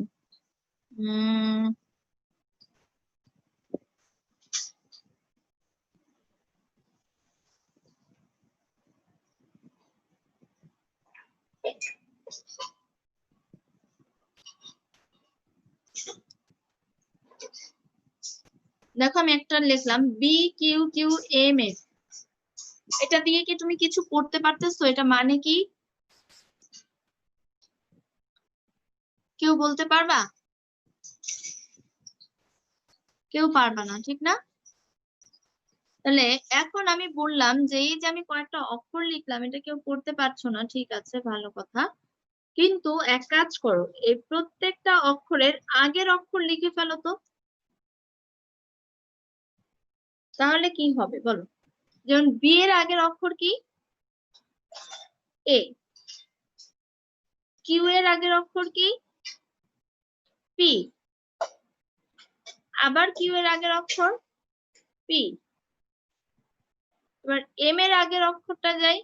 দেখো আমি একটা লিখলাম BQQMS, এটা দিয়ে কি তুমি কিছু করতে পারতেছো? এটা মানে কি কেউ বলতে পারবা? কেউ পারবা না, ঠিক না? তাহলে এখন আমি বললাম যে এই যে আমি কয়েকটা অক্ষর লিখলাম, এটা কেউ করতে পারছো না, ঠিক আছে, ভালো কথা। কিন্তু এক কাজ করো, এই প্রত্যেকটা অক্ষরের আগের অক্ষর লিখে ফেলো তো, তাহলে কি হবে বলো? যেমন বি এর আগের অক্ষর কি? এ। কিউ এর আগের অক্ষর কি? পি। আবার কিউ এর আগের অক্ষর পি। এবার এম এর আগের অক্ষরটা যাই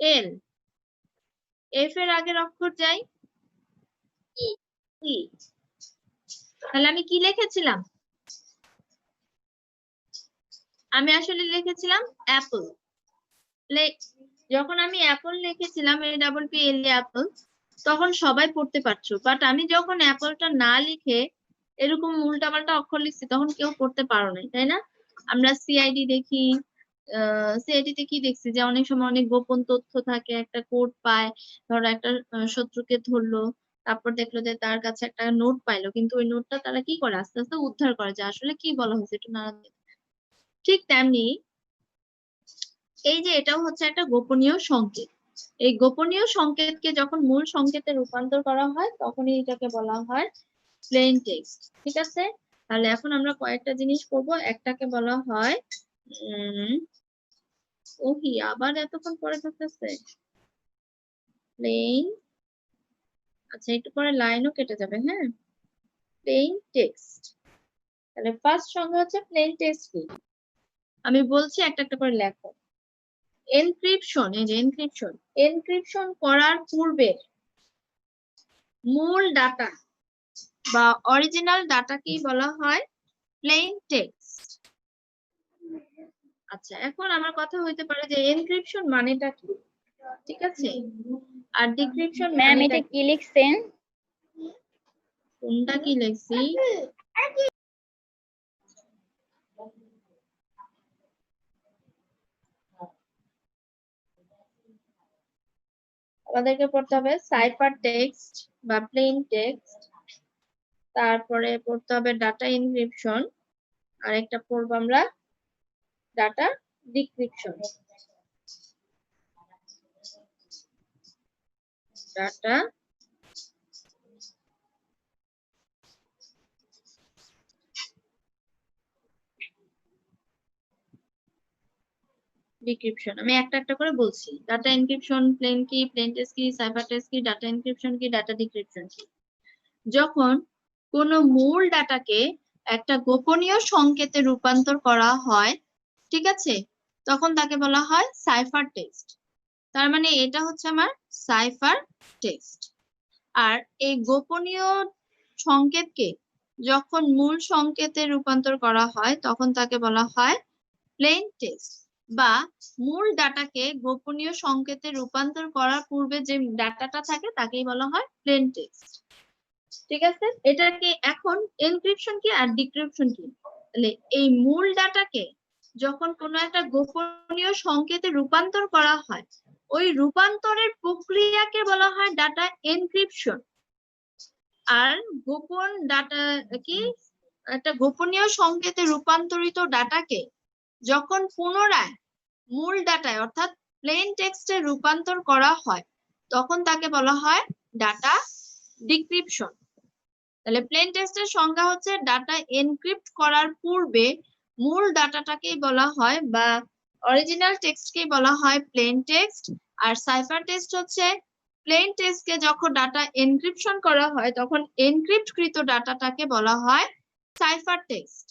এল। এফ এর আগের অক্ষর যাই ই। তাহলে আমি কি লিখেছিলাম? আমি আসলে লিখেছিলাম অ্যাপল। যখন আমি অ্যাপল লিখেছিলাম APPL অ্যাপল, তখন সবাই পড়তে পারছো, বাট আমি যখন অ্যাপলটা না লিখে এরকম উল্টাপাল্টা অক্ষর লিখছি তখন কেউ পড়তে পারো নাই, তাই না? আমরা সিআইডি দেখি, সিআইডি তে কি দেখছি যে অনেক সময় অনেক গোপন তথ্য থাকে, একটা কোড পায়, ধরো একটা শত্রুকে ধরলো, তারপর দেখলো যে তার কাছে একটা নোট পাইলো, কিন্তু ওই নোটটা তারা কি করে আস্তে আস্তে উদ্ধার করে, যে আসলে কি বলা হয়েছে একটু না। ঠিক তেমনি এই যে এটাও হচ্ছে একটা গোপনীয় সংকেত। এই গোপনীয় সংকেতকে যখন মূল সংকেতে রূপান্তর করা হয় তখনই এটাকে বলা হয় প্লেন টেক্সট। ঠিক আছে, তাহলে এখন আমরা কয়েকটা জিনিস করবো। একটাকে বলা হয় ওহি আবার এতক্ষণ পরে থাকতেছে প্লেন, আচ্ছা একটু পরে লাইনও কেটে যাবে। হ্যাঁ, প্লেন টেক্সট। তাহলে ফার্স্ট সংজ্ঞা হচ্ছে প্লেন টেক্সট কি, আমি বলছি একটা একটা করে লেখো। এনক্রিপশন, এই যে এনক্রিপশন, এনক্রিপশন করার পূর্বে মূল ডাটা বা অরিজিনাল ডাটাকেই বলা হয় প্লেন টেক্সট। আচ্ছা, এখন আমার কথা হইতে পারে যে এনক্রিপশন মানেটা কি, ঠিক আছে, আর ডিক্রিপশন ম্যাম মানেটা এটা কি লিখছেন? কোনটা কি লিখছি? আমাদেরকে পড়তে হবে সাইফার টেক্সট বা প্লেন টেক্সট, তারপরে পড়তে হবে ডাটা এনক্রিপশন, আর একটা পড়বো আমরা ডাটা ডিক্রিপশন। ডাটা ডিক্রিপশন আমি একটা একটা করে বলছি। ডাটা এনক্রিপশন প্লেন কি, প্লেন টেক্সট কি, সাইফার টেক্সট কি, ডাটা এনক্রিপশন কি, ডাটা ডিক্রিপশন কি। যখন কোনো মূল ডাটাকে একটা গোপনীয় সংকেতে রূপান্তর করা হয়, ঠিক আছে, তখন তাকে বলা হয় সাইফার টেক্সট। তার মানে এটা হচ্ছে আমার সাইফার টেক্সট। আর এই গোপনীয় সংকেতকে যখন মূল সংকেতে রূপান্তর করা হয় তখন তাকে বলা হয় প্লেন টেক্সট, বা মূল ডাটাকে গোপনীয় সংকেতে রূপান্তর করার পূর্বে যে ডাটাটা থাকে তাকেই বলা হয় প্লেন টেক্সট। ঠিক আছে, এটাকে এখন এনক্রিপশন কি আর ডিক্রিপশন কি? তাহলে এই মূল ডাটাকে যখন কোনো একটা গোপনীয় সংকেতে রূপান্তর করা হয়, ওই রূপান্তরের প্রক্রিয়াকে বলা হয় ডাটা এনক্রিপশন। আর গোপন ডাটা কি, একটা গোপনীয় সংকেতে রূপান্তরিত ডাটাকে যখন পুনরায় মূল ডাটায় অর্থাৎ প্লেন টেক্সটে রূপান্তর করা হয় তখন তাকে বলা হয় ডাটা ডিক্রিপশন। তাহলে প্লেন টেক্সটের সংজ্ঞা হচ্ছে ডাটা এনক্রিপ্ট করার পূর্বে মূল ডাটাটাকেই বলা হয় বা অরিজিনাল টেক্সটকেই বলা হয় প্লেন টেক্সট। আর সাইফার টেক্সট হচ্ছে প্লেন টেক্সটকে যখন ডাটা এনক্রিপশন করা হয় তখন এনক্রিপ্টকৃত ডাটাটাকে বলা হয় সাইফার টেক্সট।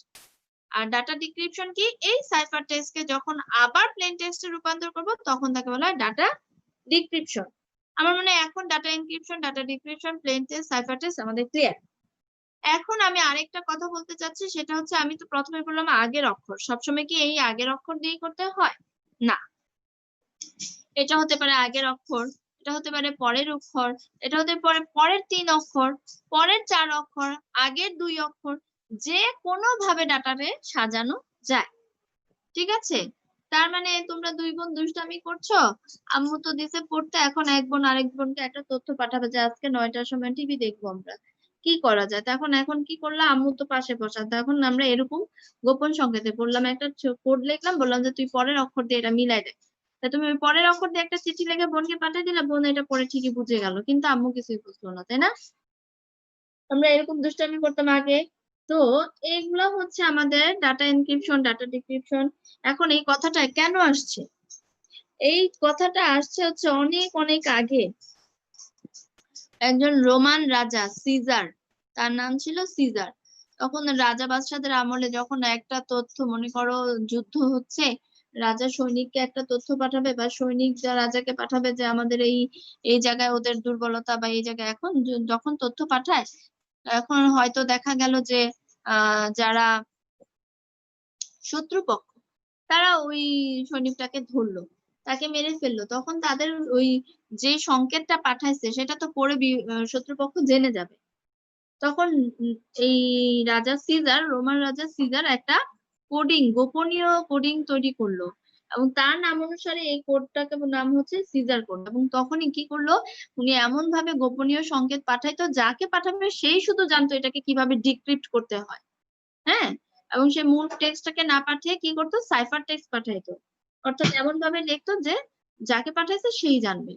আর ডাটা ডিক্রিপশন কি, এই সাইফার টেক্সটকে যখন আবার প্লেন টেক্সটে রূপান্তর করব তখন তাকে বলা হয় ডাটা ডিক্রিপশন। আমার মনে হয় এখন data encryption, data decryption, plain text, cipher text আমাদের ক্লিয়ার। এখন আমি আরেকটা কথা বলতে চাচ্ছি, সেটা হচ্ছে আমি তো প্রথমে বললাম আগের অক্ষর, সবসময় কি এই আগের অক্ষর দিয়েই করতে হয়? না, এটা হতে পারে আগের অক্ষর, এটা হতে পারে পরের অক্ষর, এটা হতে পারে পরের 3 অক্ষর, পরের 4 অক্ষর, আগের 2 অক্ষর, যে কোনো ভাবে ডাটারে সাজানো যায়। ঠিক আছে, তার মানে তোমরা 2 বোন দুষ্টামি করছো, আম্মু তো দিছে পড়তে, এখন এক বোন আরেক বোনকে একটা তথ্য পাঠাবে যে আজকে 9টার সময় টিভি দেখবো আমরা, কি করা যায়? তখন এখন কি করলাম, আম্মু তো পাশে বসা, তখন আমরা এরকম গোপন সংকেতে বললাম, একটা কোড লিখলাম, বললাম যে তুই পরের অক্ষর দিয়ে এটা মিলাই দে। তা তুমি ওই পরের অক্ষর দিয়ে একটা চিঠি লিখে বোনকে পাঠিয়ে দিলা, বোন এটা পরে ঠিকই বুঝে গেল, কিন্তু আম্মু কিছুই বুঝলো না, তাই না? আমরা এরকম দুষ্টামি করতাম আগে। তো এইগুলো হচ্ছে আমাদের ডাটা এনক্রিপশন, ডাটা ডিক্রিপশন। এখন এই কথাটা কেন আসছে? এই কথাটা আসছে হচ্ছে অনেক অনেক আগে একজন রোমান রাজা সিজার, তার নাম ছিল সিজার। তখন রাজা বাদশাদের আমলে যখন একটা তথ্য, মনে করো যুদ্ধ হচ্ছে, রাজা সৈনিককে একটা তথ্য পাঠাবে বা সৈনিক যা রাজাকে পাঠাবে যে আমাদের এই এই জায়গায় ওদের দুর্বলতা বা এই জায়গায়, এখন যখন তথ্য পাঠায় এখন হয়তো দেখা গেল যে যারা শত্রুপক্ষ তারা ওই সৈনিকটাকে ধরলো, তাকে মেরে ফেললো, তখন তাদের ওই যে সংকেতটা পাঠাইছে সেটা তো পরে শত্রুপক্ষ জেনে যাবে। তখন এই রাজা সিজার, রোমান রাজা সিজার একটা কোডিং, গোপনীয় কোডিং তৈরি করলো এবং তার নাম অনুসারে এই কোডটাকে নাম হচ্ছে সিজার কোড। এবং তখনই কি করলো, উনি এমন ভাবে গোপনীয় সংকেত পাঠাইতো যাকে পাঠাবে সেই শুধু জানতো এটাকে কিভাবে ডিক্রিপ্ট করতে হয়। হ্যাঁ, এবং সে মূল টেক্সটটাকে না পাঠিয়ে কি করতো, সাইফার টেক্সট পাঠাইতো, অর্থাৎ এমন ভাবে লিখতো যে যাকে পাঠাইছে সেই জানবে।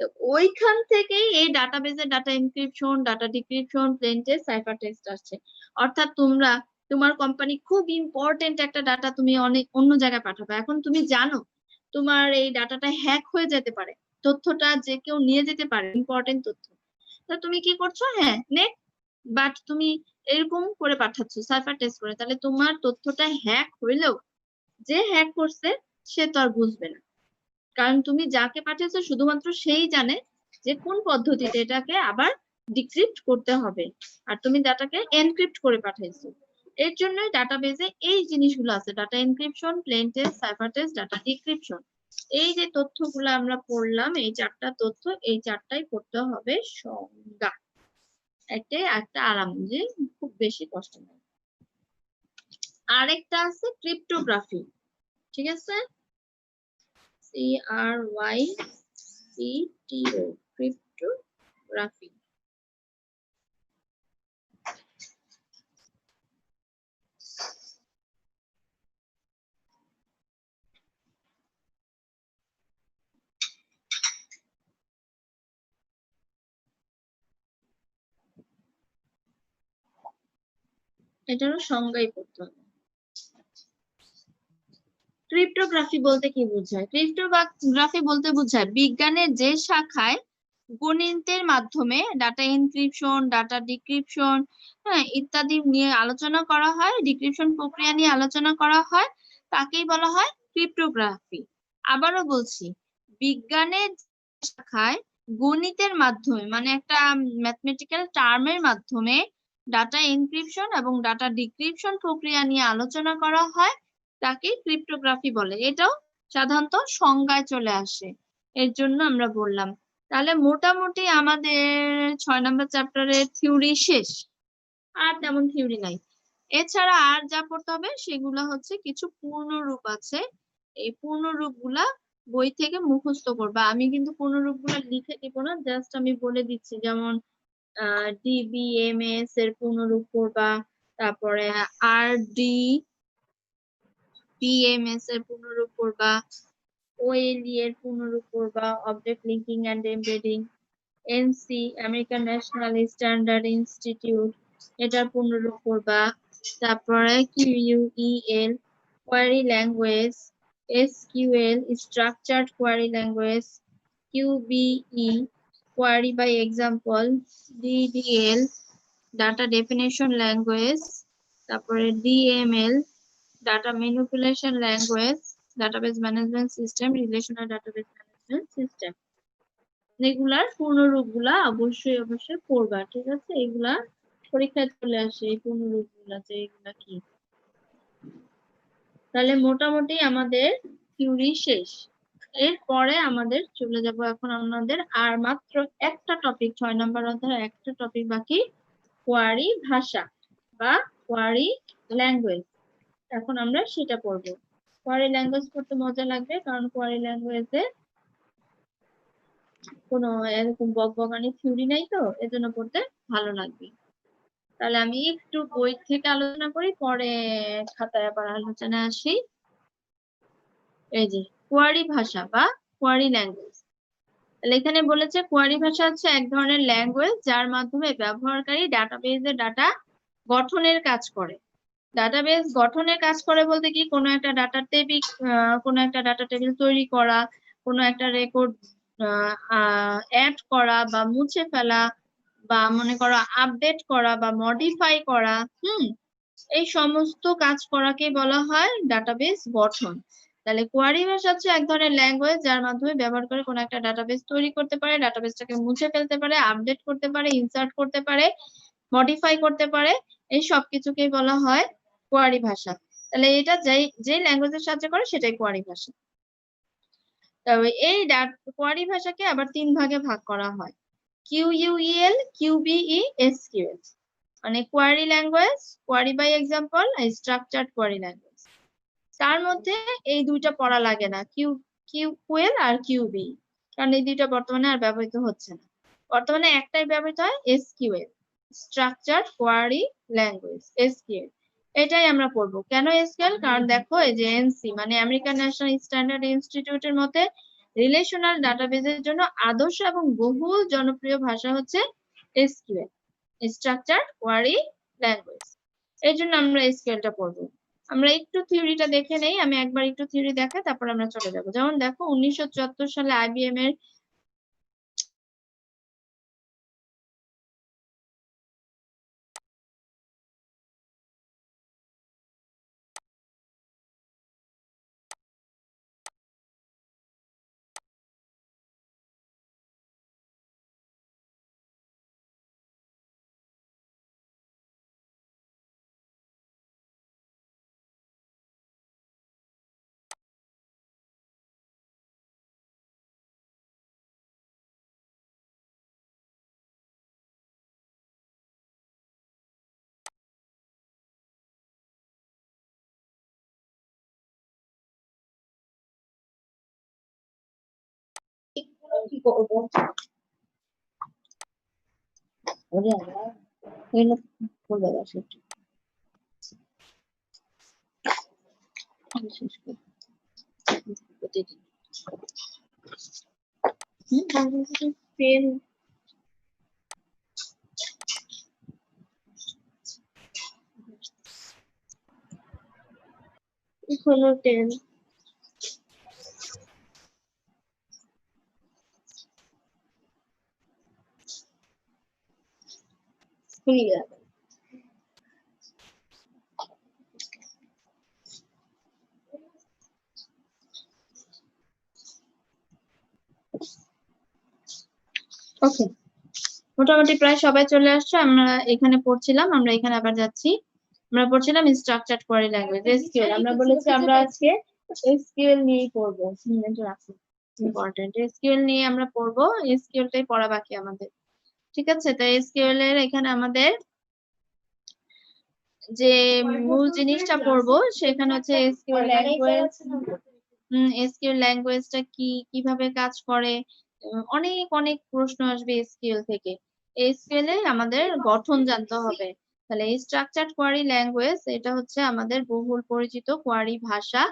তো ওইখান থেকেই এই ডাটাবেজে data encryption, data decryption, plain text, cipher text আসছে। অর্থাৎ তোমরা তোমার কোম্পানি খুব ইম্পর্টেন্ট একটা ডাটা তুমি অনেক অন্য জায়গায় পাঠাবে, এখন তুমি জানো তোমার এই ডাটাটা হ্যাক হয়ে যেতে পারে, তথ্যটা যে কেউ নিয়ে যেতে পারে, ইম্পর্টেন্ট তথ্য। তো তুমি কি করছো, হ্যাঁ নেক্সট, বাট তুমি এরকম করে পাঠাচ্ছ সাইফার টেক্সট করে, তাহলে তোমার তথ্যটা হ্যাক হইলেও যে হ্যাক করছে সে তো আর বুঝবে না, কারণ তুমি যাকে পাঠিয়েছো শুধুমাত্র সেই জানে যে কোন পদ্ধতিতে এটাকে আবার ডিক্রিপ্ট করতে হবে, আর তুমি ডাটাকে এনক্রিপ্ট করে পাঠাইছো। এর জন্যই ডাটাবেজে এই জিনিসগুলো আছে, data encryption, plane text, cipher text, data decryption. এই যে তথ্যগুলো আমরা পড়লাম, এই 4টা তথ্য, এই 4টাই করতে হবে সংজ্ঞা, একটা আরাম, যে খুব বেশি কষ্ট নয়। আরেকটা আছে ক্রিপ্টোগ্রাফি, ঠিক আছে, CRYPTO, ক্রিপ্টোগ্রাফি। এটারও সংজ্ঞাই করতে হবে। ক্রিপ্টোগ্রাফি বলতে কি বোঝায়? ক্রিপ্টোগ্রাফি বলতে বোঝায় বিজ্ঞানের যে শাখায় গণিতের মাধ্যমে ডাটা এনক্রিপশন, ডাটা ডিক্রিপশন, হ্যাঁ ইত্যাদি নিয়ে আলোচনা করা হয়, ডিক্রিপশন প্রক্রিয়া নিয়ে আলোচনা করা হয়, তাকেই বলা হয় ক্রিপ্টোগ্রাফি। আবারও বলছি, বিজ্ঞানের শাখায় গণিতের মাধ্যমে মানে একটা ম্যাথমেটিক্যাল টার্মের মাধ্যমে ডাটা এনক্রিপশন এবং ডাটা ডিক্রিপশন প্রক্রিয়া নিয়ে আলোচনা করা হয়, তাকে ক্রিপ্টোগ্রাফি বলে। এটাও সাধারণত সংজ্ঞায় চলে আসে, এর জন্য আমরা বললাম। তাহলে মোটামুটি আমাদের 6 নম্বর চ্যাপ্টারের থিওরি শেষ, আর তেমন থিওরি নাই। এছাড়া আর যা পড়তে হবে সেগুলো হচ্ছে কিছু পূর্ণরূপ আছে, এই পূর্ণরূপগুলা বই থেকে মুখস্থ করবা। আমি কিন্তু পূর্ণরূপগুলা লিখে দিব না, জাস্ট আমি বলে দিচ্ছি। যেমন ডিবিএমএস এর পূর্ণরূপ করবা, তারপরে ডিএমএস এর পূর্ণরূপ করবা, ওএলই এর পূর্ণরূপ করবা, object linking and embedding, ANSI American national standard institute এটার পূর্ণরূপ করবা, তারপরে QEL query language, SQL structured query language, QBE query by example, DDL data definition language, তারপরে DML data manipulation language, database management system, relational database management system. এগুলার পূর্ণরূপগুলা অবশ্যই পড়বা, ঠিক আছে? এগুলা পরীক্ষায় চলে আসে, এই পূর্ণরূপগুলা যে এগুলা কি। তাহলে মোটামুটি আমাদের থিওরি শেষ। এরপরে আমাদের চলে যাব এখন আমাদের আর মাত্র একটা টপিক, 6 নম্বর অধ্যায় একটা টপিক বাকি, কোয়ারি ভাষা বা কোয়ারি ল্যাঙ্গুয়েজ। এখন আমরা সেটা পড়বো। কোয়ারি ল্যাঙ্গুয়েজ পড়তে মজা লাগবে, কারণ কোয়ারি ল্যাঙ্গুয়েজে কোনো এরকম বকবকানি থিওরি নাই, তো এজন্য পড়তে ভালো লাগবে। তাহলে আমি একটু বই থেকে আলোচনা করি, পরে খাতায় আবার আলোচনা আসি। এই যে কোয়ারি ভাষা বা কোয়ারি ল্যাঙ্গুয়েজ। তাহলে এখানে বলেছে কোয়ারি ভাষা হচ্ছে এক ধরনের ল্যাঙ্গুয়েজ যার মাধ্যমে ব্যবহারকারী ডাটাবেজে ডাটা গঠনের কাজ করে। ডাটাবেস গঠনের কাজ করে বলতে কি, কোনো একটা ডাটা টেবিল তৈরি করা, কোনো একটা রেকর্ড অ্যাড করা বা মুছে ফেলা, বা মনে করো আপডেট করা বা মডিফাই করা, এই সমস্ত কাজ করাকে বলা হয় ডাটাবেস গঠন। তাহলে কোয়ারি ভাষা হচ্ছে এক ধরনের ল্যাঙ্গুয়েজ যার মাধ্যমে ব্যবহার করে কোনো একটা ডাটাবেস তৈরি করতে পারে, ডাটাবেসটাকে মুছে ফেলতে পারে, আপডেট করতে পারে, ইনসার্ট করতে পারে, মডিফাই করতে পারে, এই সব কিছুকেই বলা হয় কোয়ারি ভাষা। তাহলে এটা যে ল্যাঙ্গুয়েজের সাহায্যে করে সেটাই কোয়ারি ভাষা। তবে এই কোয়ারি ভাষাকে আবার 3 ভাগে ভাগ করা হয়, কিউইএল, কিউবিই, এসকিউএল। মানে query language, query by example, structured query language. তার মধ্যে এই দুইটা পড়া লাগে না, কিউএল আর কিউবি, কারণ এই দুইটা বর্তমানে আর ব্যবহৃত হচ্ছে না। বর্তমানে একটাই ব্যবহৃত হয়, SQL, structured query language, SQL. এটাই আমরা পড়বো। কেন এসকিউএল? কারণ দেখো এই যে এনসি মানে আমেরিকান ন্যাশনাল স্ট্যান্ডার্ড ইনস্টিটিউটের মতে রিলেশনাল ডাটাবেজের জন্য আদর্শ এবং বহুল জনপ্রিয় ভাষা হচ্ছে এসকিউএল, স্ট্রাকচার্ড কোয়ারি ল্যাঙ্গুয়েজ। এই জন্য আমরা এসকিউএলটা পড়বো। আমরা একটু থিওরিটা দেখে নেই, আমি একবার একটু থিওরি দেখাই, তারপর আমরা চলে যাবো। যেমন দেখো 1974 সালে আইবিএম এর কি করবো ওরে আল্লাহ, এগুলো বলে দাও সেটা। শেষ করি প্রতিদিন। পেন এখনো 10 হয়ে গেল। ওকে, মোটামুটি প্রায় সবাই চলে আসছে। আমরা এখানে পড়ছিলাম, আমরা এখানে আবার যাচ্ছি। আমরা পড়ছিলাম স্ট্রাকচারড কোয়ারি ল্যাঙ্গুয়েজ এসকিউএল। আমরা বলেছি আমরা আজকে এসকিউএল নিয়েই পড়বো। ইম্পর্টেন্ট এসকিউএল নিয়ে আমরা পড়বো, এসকিউএলটাই পড়া বাকি আমাদের। ঠিক আছে, তো এসকিউএল এর এখানে আমাদের যে মূল জিনিসটা পড়বো সেখানে হচ্ছে এসকিউএল ল্যাঙ্গুয়েজ। এসকিউএল ল্যাঙ্গুয়েজটা কি, কিভাবে কাজ করে, অনেক অনেক প্রশ্ন আসবে এসকিউএল থেকে। এসকিউএল এ আমাদের গঠন জানতে হবে। তাহলে এই স্ট্রাকচারড কোয়ারি ল্যাঙ্গুয়েজ এটা হচ্ছে আমাদের বহুল পরিচিত কোয়ারি ভাষা।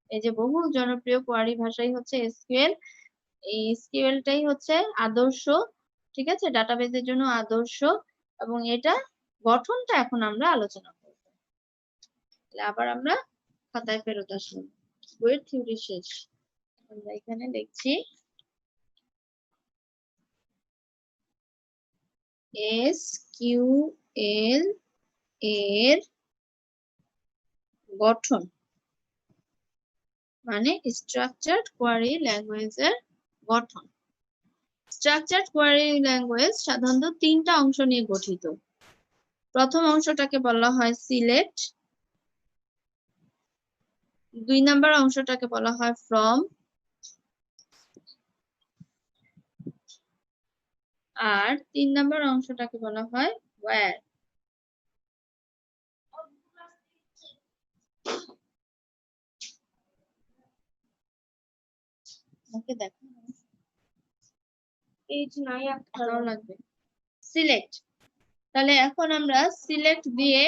এই যে বহুল জনপ্রিয় কোয়ারি ভাষাই হচ্ছে এসকিউএল। এই এসকিউএলটাই হচ্ছে আদর্শ, ঠিক আছে, ডাটাবেজের জন্য আদর্শ। এবং এটা গঠনটা এখন আমরা আলোচনা করব। তাহলে আবার আমরা খাতায় ফেরত আসলাম। বইয়ের থিওরি শেষ। আমরা এখানে লিখছি এসকিউএল এর গঠন মানে স্ট্রাকচারড কোয়ারি ল্যাঙ্গুয়েজের গঠন। স্ট্রাকচারড কোয়ারি ল্যাঙ্গুয়েজ সাধারণত তিনটা অংশ নিয়ে গঠিত। প্রথম অংশটাকে বলা হয় সিলেক্ট, 2 নাম্বার অংশটাকে বলা হয় ফ্রম, আর 3 নাম্বার অংশটাকে বলা হয় ওয়্যার। ওকে, দেখো পেজ নাই ভালো লাগবে। সিলেক্ট, তাহলে এখন আমরা সিলেক্ট দিয়ে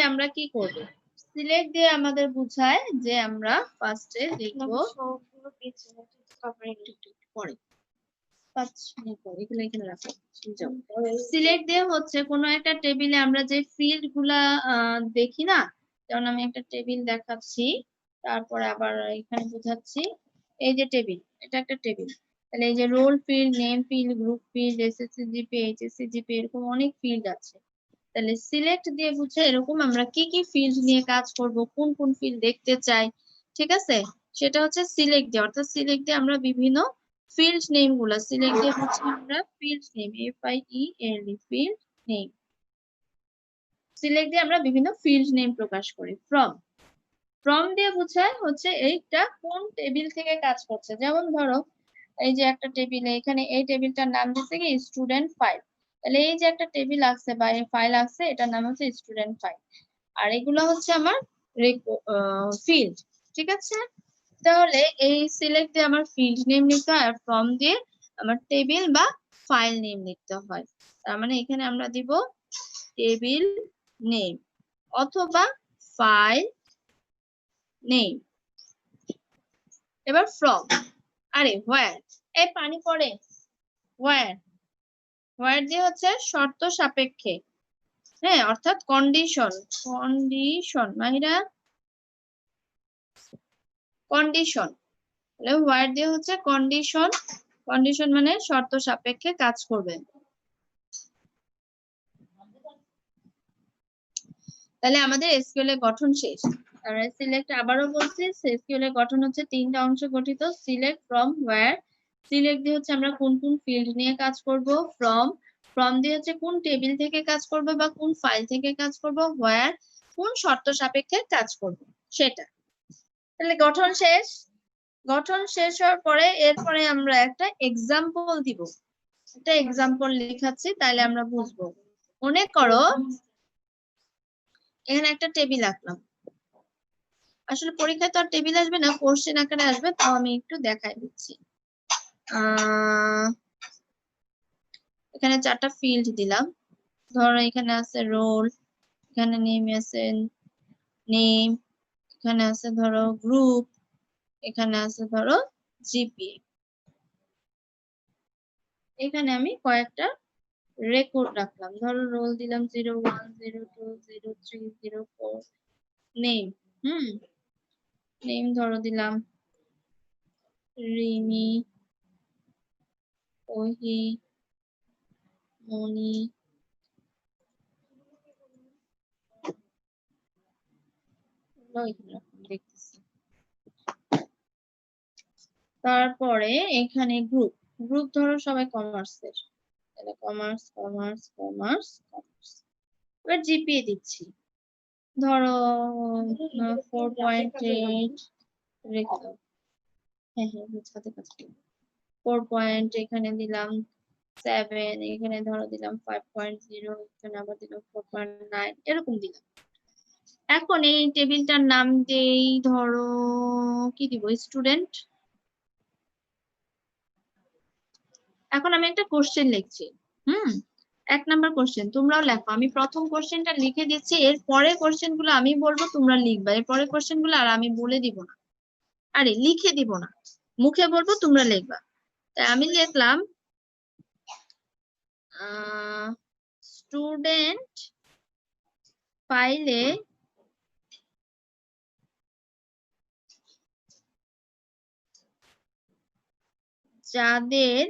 আমরা কি করব? সিলেক্ট দিয়ে আমাদের বোঝায় যে আমরা ফার্স্টে লিখব পরে 5 মিনিট পরে এগুলো এখানে রাখো। সিলেক্ট দিয়ে হচ্ছে কোনো একটা টেবিলে আমরা যে ফিল্ড গুলা দেখি না, যেমন আমি একটা টেবিল দেখাচ্ছি, তারপরে আবার এখানে বোঝাচ্ছি। এই যে টেবিল, এটা একটা টেবিল। তাহলে এই যে roll field, name field, group field, SSC GP, HSC GP, এরকম অনেক ফিল্ড আছে। তাহলে সিলেক্ট দিয়ে বুঝে এরকম আমরা কি কি ফিল্ড নিয়ে কাজ করব, কোন কোন ফিল্ড দেখতে চাই, ঠিক আছে, সেটা হচ্ছে সিলেক্ট দিয়ে। অর্থাৎ সিলেক্ট দিয়ে আমরা বিভিন্ন ফিল্ড নেম গুলা সিলেক্ট দিয়ে হচ্ছে আমরা field name, FIELD field name, select দিয়ে আমরা বিভিন্ন ফিল্ড নেম প্রকাশ করি। ফ্রম দিয়ে বোঝায় হচ্ছে এইটা কোন টেবিল থেকে কাজ করছে। যেমন ধরো এই যে একটা টেবিলে, এখানে এই টেবিলটার নাম দিচ্ছে কি স্টুডেন্ট ফাইল। তাহলে এই যে একটা টেবিল আছে বা এই ফাইল আছে, এটার নাম হচ্ছে স্টুডেন্ট ফাইল। আর এগুলো হচ্ছে আমার ফিল্ড, ঠিক আছে। তাহলে এই সিলেক্ট দিয়ে আমার ফিল্ড নেম লিখতে হয়, আর ফ্রম দিয়ে আমার টেবিল বা ফাইল নেম লিখতে হয়। তার মানে এখানে আমরা দিব টেবিল নেম অথবা ফাইল নেম। এবার ফ্রম, আরে হোয়ার, এই পানি পড়ে, হোয়ার দিয়ে হচ্ছে শর্ত সাপেক্ষে, হ্যাঁ, অর্থাৎ কন্ডিশন, মাহিরা কন্ডিশন। তাহলে হোয়ার দিয়ে হচ্ছে কন্ডিশন মানে শর্ত সাপেক্ষে কাজ করবে। তাহলে আমাদের এসকিউএল এর গঠন শেষ। আমরা সিলেক্ট আবারও বলছি, এসকিউএল এর গঠন হচ্ছে তিনটা অংশ গঠিত, সিলেক্ট, ফ্রম, হোয়ার। সিলেক্ট দিয়ে হচ্ছে আমরা কোন কোন ফিল্ড নিয়ে কাজ করব, ফ্রম দিয়ে হচ্ছে কোন টেবিল থেকে কাজ করব বা কোন ফাইল থেকে কাজ করব, হোয়ার কোন শর্ত সাপেক্ষে কাজ করব সেটা। তাহলে গঠন শেষ হওয়ার পরে এরপরে আমরা একটা এক্সাম্পল দিব। একটা এক্সাম্পল লেখাচ্ছি তাহলে আমরা বুঝবো। মনে করো এখানে একটা টেবিল আঁকলাম। আসলে পরীক্ষায় তো আর টেবিল আসবে না, কোশ্চেন আকারে আসবে, তাও আমি একটু দেখাই দিচ্ছি। এখানে 4টা ফিল্ড দিলাম। ধরো এখানে আছে রোল, এখানে নেম আছে নেম, এখানে আছে ধরো গ্রুপ, এখানে আছে ধরো জিপিএ। এখানে আমি কয়েকটা রেকর্ড রাখলাম। ধরো রোল দিলাম 01, 02, 03, 04। নেম, নেম ধরো দিলাম রিমি, ওহি, মনি, দেখতেছি। তারপরে এখানে গ্রুপ গ্রুপ ধরো সবাই কমার্সের, তাহলে কমার্স কমার্স কমার্স কমার্স। এবার জিপিএ দিচ্ছি, ধরো 4.8 রেখে দাও। হ্যাঁ হ্যাঁ হাতে কাছে 4 এখানে দিলাম 7, এখানে ধরো দিলাম 5.0, এখানে আবার দিলাম 4.9, এরকম দিলাম। এখন এই টেবিলটার নাম দেই ধরো কি দিব, স্টুডেন্ট। এখন আমি একটা কোশ্চেন লিখছি। 1 নাম্বার কোশ্চেন, তোমরাও লেখো। আমি প্রথম কোশ্চেনটা লিখে দিচ্ছি, এর পরে কোশ্চেন গুলো আমি বলবো, তোমরা লিখবা। এর পরে কোশ্চেন গুলো আর আমি বলে দিব না, আরে লিখে দিব না, মুখে বলবো, তোমরা লিখবা। তাই আমি লিখলাম স্টুডেন্ট ফাইলে যাদের